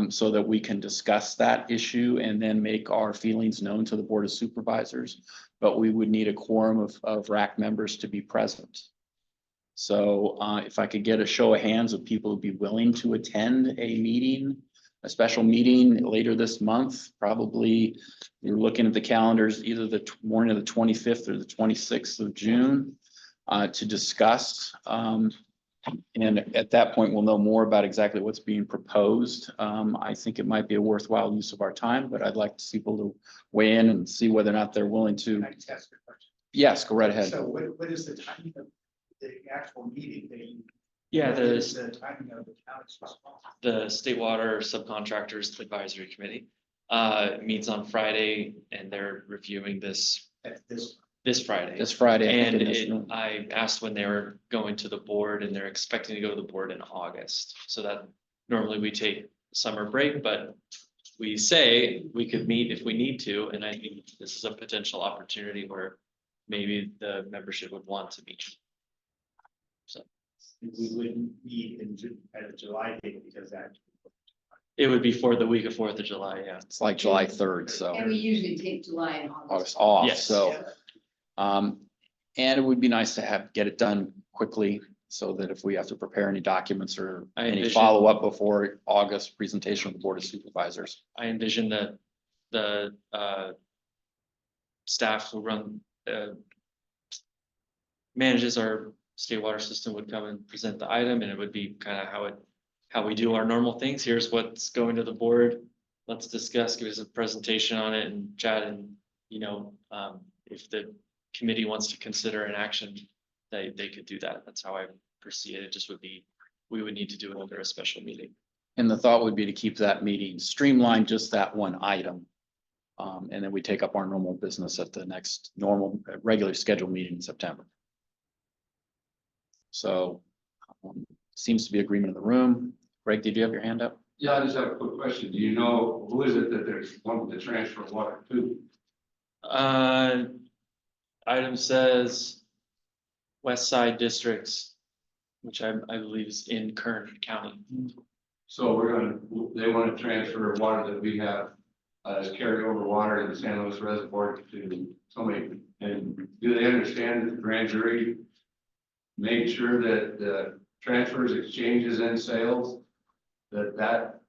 [SPEAKER 9] So that we can discuss that issue and then make our feelings known to the Board of Supervisors. But we would need a quorum of WRAC members to be present. So if I could get a show of hands of people who'd be willing to attend a meeting, a special meeting later this month, probably you're looking at the calendars, either the morning of the 25th or the 26th of June to discuss. And at that point, we'll know more about exactly what's being proposed. I think it might be a worthwhile use of our time, but I'd like to see people to weigh in and see whether or not they're willing to.
[SPEAKER 10] Can I just ask a question?
[SPEAKER 9] Yes, go right ahead.
[SPEAKER 10] So what is the timing of the actual meeting that you?
[SPEAKER 8] Yeah,
[SPEAKER 10] what is the timing of the county's response?
[SPEAKER 8] The State Water Subcontractors Advisory Committee meets on Friday, and they're reviewing this this Friday.
[SPEAKER 9] This Friday.
[SPEAKER 8] And I asked when they were going to the board, and they're expecting to go to the board in August. So that normally we take summer break, but we say we could meet if we need to. And I think this is a potential opportunity where maybe the membership would want to meet. So
[SPEAKER 10] We wouldn't meet at a July date because that.
[SPEAKER 8] it would be for the week of 4th of July. Yeah.
[SPEAKER 9] It's like July 3rd. So.
[SPEAKER 19] And we usually take July and August
[SPEAKER 9] off.
[SPEAKER 8] Yes.
[SPEAKER 9] So. And it would be nice to get it done quickly so that if we have to prepare any documents or any follow-up before August presentation of the Board of Supervisors.
[SPEAKER 8] I envision that the staff who manages our state water system would come and present the item, and it would be kind of how we do our normal things. Here's what's going to the board. Let's discuss, give us a presentation on it and chat, and if the committee wants to consider an action, they could do that. That's how I perceive it. It just would be, we would need to do it under a special meeting.
[SPEAKER 9] And the thought would be to keep that meeting streamlined, just that one item. And then we take up our normal business at the next normal, regular scheduled meeting in September. So seems to be agreement in the room. Greg, did you have your hand up?
[SPEAKER 22] Yeah, I just have a quick question. Do you know who is it that there's wanting to transfer water to?
[SPEAKER 8] Item says West Side Districts, which I believe is in Kern County.
[SPEAKER 22] So they want to transfer water that we have as carryover water in the San Luis Reservoir to somebody. And do they understand that the grand jury made sure that the transfers, exchanges and sales, that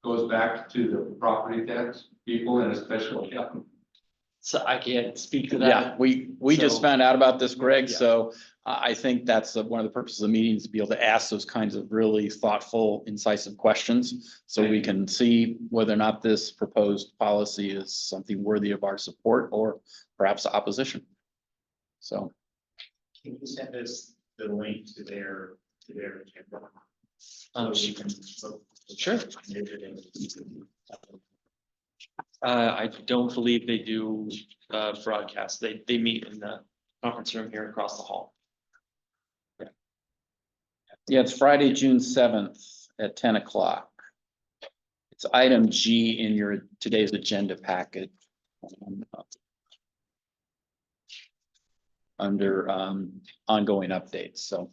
[SPEAKER 22] goes back to the property tax people and a special account?
[SPEAKER 8] So I can't speak to that.
[SPEAKER 9] Yeah, we just
[SPEAKER 8] So-
[SPEAKER 9] found out about this, Greg,
[SPEAKER 8] Yeah.
[SPEAKER 9] so I think that's one of the purposes of the meeting is to be able to ask those kinds of really thoughtful, incisive questions. So we can see whether or not this proposed policy is something worthy of our support or perhaps opposition. So,
[SPEAKER 10] Can you send us the link to their agenda?
[SPEAKER 8] Sure. I don't believe they do broadcast. They meet in the conference room here across the hall.
[SPEAKER 9] yeah, it's Friday, June 7th at 10 o'clock. It's item G in your today's agenda packet. Under ongoing updates, so.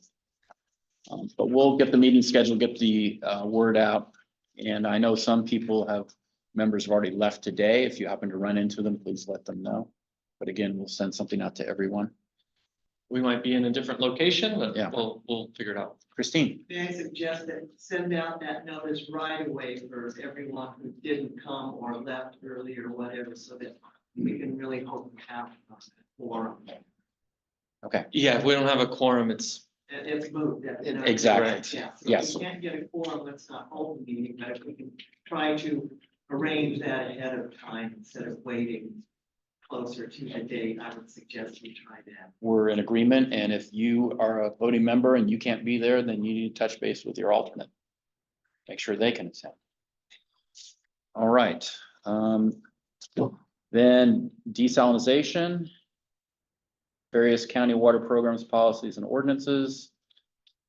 [SPEAKER 9] But we'll get the meeting scheduled, get the word out. And I know some members have already left today. If you happen to run into them, please let them know. But again, we'll send something out to everyone.
[SPEAKER 8] We might be in a different location, but
[SPEAKER 9] Yeah.
[SPEAKER 8] we'll figure it out.
[SPEAKER 9] Christine?
[SPEAKER 21] May I suggest that send out that notice right away for everyone who didn't come or left early or whatever, so that we can really hope to have a quorum.
[SPEAKER 9] Okay.
[SPEAKER 8] Yeah, if we don't have a quorum, it's
[SPEAKER 21] It's moved.
[SPEAKER 9] Exactly.
[SPEAKER 21] Yeah, so
[SPEAKER 9] Yes.
[SPEAKER 21] if we can't get a quorum, let's not hold the meeting, but if we can try to arrange that ahead of time instead of waiting closer to the date, I would suggest we try that.
[SPEAKER 9] We're in agreement, and if you are a voting member and you can't be there, then you need to touch base with your alternate. Make sure they can attend. All right. Then desalinization. Various county water programs, policies and ordinances.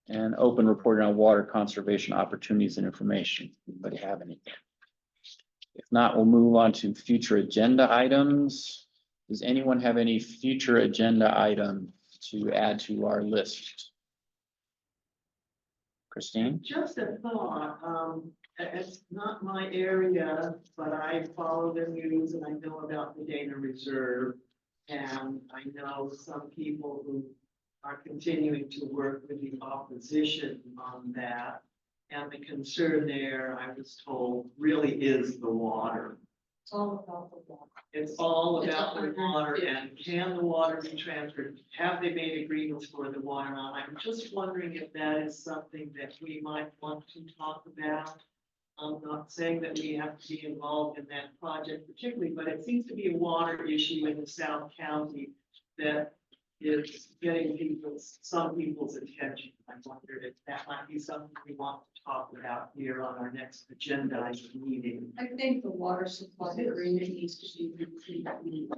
[SPEAKER 9] And open reporting on water conservation opportunities and information. Anybody have anything? If not, we'll move on to future agenda items. Does anyone have any future agenda item to add to our list? Christine?
[SPEAKER 21] Just a thought, it's not my area, but I follow the news and I know about the Dana Reserve. And I know some people who are continuing to work with the opposition on that. And the concern there, I was told, really is the water.
[SPEAKER 19] It's all about the water.
[SPEAKER 21] It's all about the water, and can the water be transferred? Have they made agreements for the water? Now, I'm just wondering if that is something that we might want to talk about. I'm not saying that we have to be involved in that project particularly, but it seems to be a water issue in the South County that is getting some people's attention. I wondered if that might be something we want to talk about here on our next agenda meeting.
[SPEAKER 19] I think the water supply agreement needs to be completed.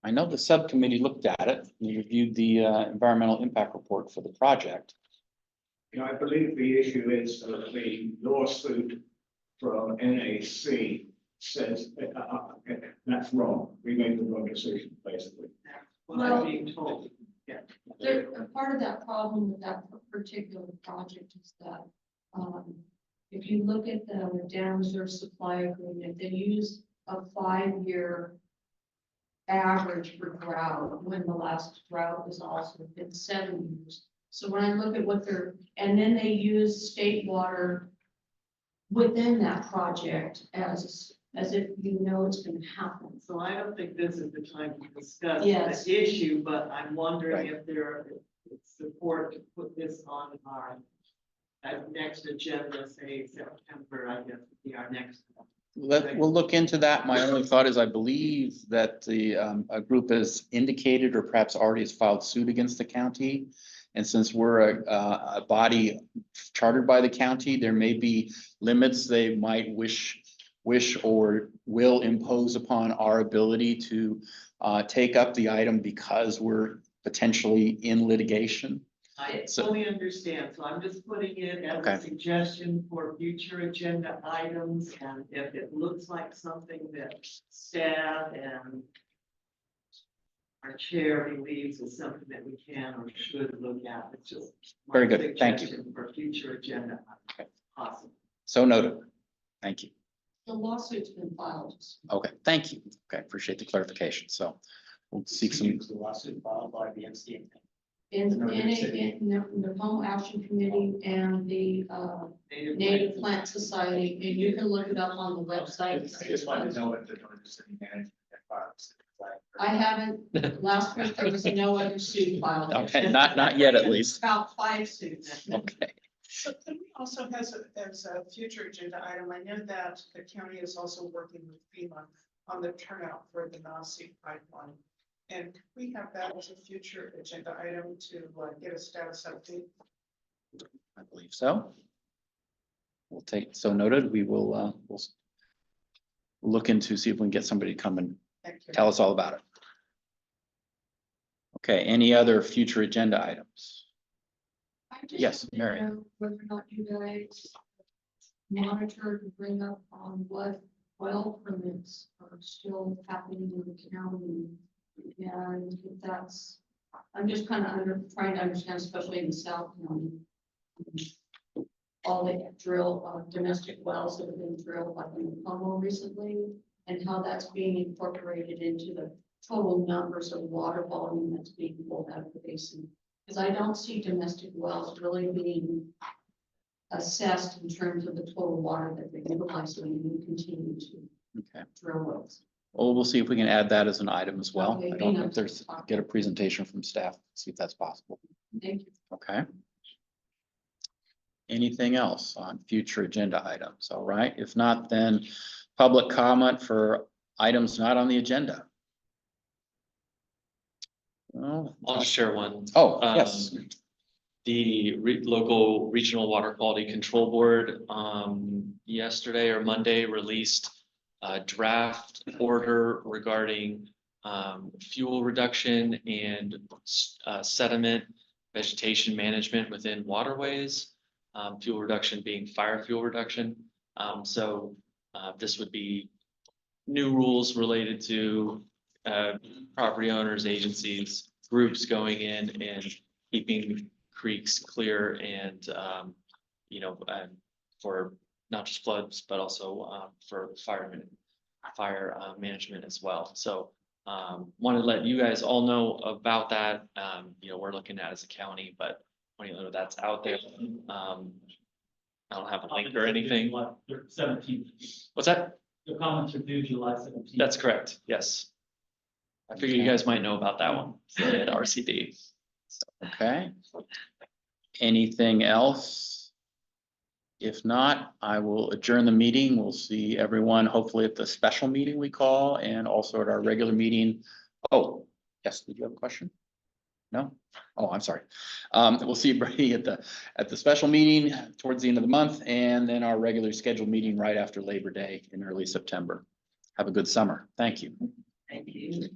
[SPEAKER 9] I know the subcommittee looked at it and reviewed the environmental impact report for the project.
[SPEAKER 4] You know, I believe the issue is that the lawsuit from NAC says that's wrong. We made the wrong decision, basically.
[SPEAKER 21] Well, I'm being told, yeah.
[SPEAKER 19] A part of that problem with that particular project is that, if you look at the dam reserve supply agreement, they use a 5-year average for drought, when the last drought was also been 7 years. So when I look at what and then they use state water within that project as if you know it's gonna happen.
[SPEAKER 21] So I don't think this is the time to discuss
[SPEAKER 19] Yes.
[SPEAKER 21] the issue, but I'm wondering if there is support to put this on our next agenda, say September, I guess, would be our next.
[SPEAKER 9] We'll look into that. My only thought is I believe that a group has indicated or perhaps already has filed suit against the county. And since we're a body chartered by the county, there may be limits they might wish or will impose upon our ability to take up the item because we're potentially in litigation.
[SPEAKER 21] I
[SPEAKER 9] So-
[SPEAKER 21] fully understand, so I'm just putting it as
[SPEAKER 9] Okay.
[SPEAKER 21] a suggestion for future agenda items, and if it looks like something that staff and our chair believes is something that we can or should look at, it's just my
[SPEAKER 9] Very good. Thank you.
[SPEAKER 21] suggestion for future agenda items, possible.
[SPEAKER 9] So noted. Thank you.
[SPEAKER 21] The lawsuit's been filed.
[SPEAKER 9] Okay, thank you. Okay, appreciate the clarification. So we'll seek some,
[SPEAKER 10] The lawsuit filed by the NCA.
[SPEAKER 19] In the Home Action Committee and the Native Plant Society, and you can look it up on the website.
[SPEAKER 10] I just wanted to know if the Georgia City Management files.
[SPEAKER 19] I haven't, last week there was no other suit filed.
[SPEAKER 9] okay, not yet at least.
[SPEAKER 19] About 5 suits.
[SPEAKER 9] Okay.
[SPEAKER 18] So could we also, as a future agenda item, I know that the county is also working with FEMA on the turnout for the Nazi pipeline. And could we have that as a future agenda item to get a status update?
[SPEAKER 9] I believe so. We'll take, so noted. We will, we'll look into, see if we can get somebody to come and
[SPEAKER 18] Thank you.
[SPEAKER 9] tell us all about it. Okay, any other future agenda items?
[SPEAKER 19] I just
[SPEAKER 9] Yes,
[SPEAKER 19] wanted to
[SPEAKER 9] Mary.
[SPEAKER 19] know whether or not you guys monitor and bring up on what well permits are still happening in the county. And if that's, I'm just kind of trying to understand, especially in the South County. All the domestic wells that have been drilled like in Como recently, and how that's being incorporated into the total numbers of water volume that's being pulled out of the basin. Because I don't see domestic wells really being assessed in terms of the total water that they're utilizing, and we continue to
[SPEAKER 9] Okay.
[SPEAKER 19] drill wells.
[SPEAKER 9] Well, we'll see if we can add that as an item as well.
[SPEAKER 19] Okay,
[SPEAKER 9] I don't know
[SPEAKER 19] enough.
[SPEAKER 9] if there's, get a presentation from staff, see if that's possible.
[SPEAKER 19] Thank you.
[SPEAKER 9] Okay. Anything else on future agenda items? All right, if not, then public comment for items not on the agenda. Well,
[SPEAKER 8] I'll just share one.
[SPEAKER 9] oh, yes,
[SPEAKER 8] The local regional water quality control board, yesterday or Monday released a draft order regarding, fuel reduction and, sediment vegetation management within waterways. Fuel reduction being fire fuel reduction. This would be new rules related to, property owners, agencies, groups going in and keeping creeks clear and, for not just floods, but also, for fire management as well. So, want to let you guys all know about that. We're looking at as a county, but want you to know that's out there. I don't have a link or anything.
[SPEAKER 10] 17th.
[SPEAKER 8] What's that?
[SPEAKER 10] The comments are due July 17th.
[SPEAKER 8] That's correct. Yes. I figured you guys might know about that one at RCD.
[SPEAKER 9] okay. Anything else? If not, I will adjourn the meeting. We'll see everyone hopefully at the special meeting we call and also at our regular meeting. Oh, yes, did you have a question? No? Oh, I'm sorry. We'll see everybody at the special meeting towards the end of the month and then our regular scheduled meeting right after Labor Day in early September. Have a good summer. Thank you.
[SPEAKER 21] Thank you.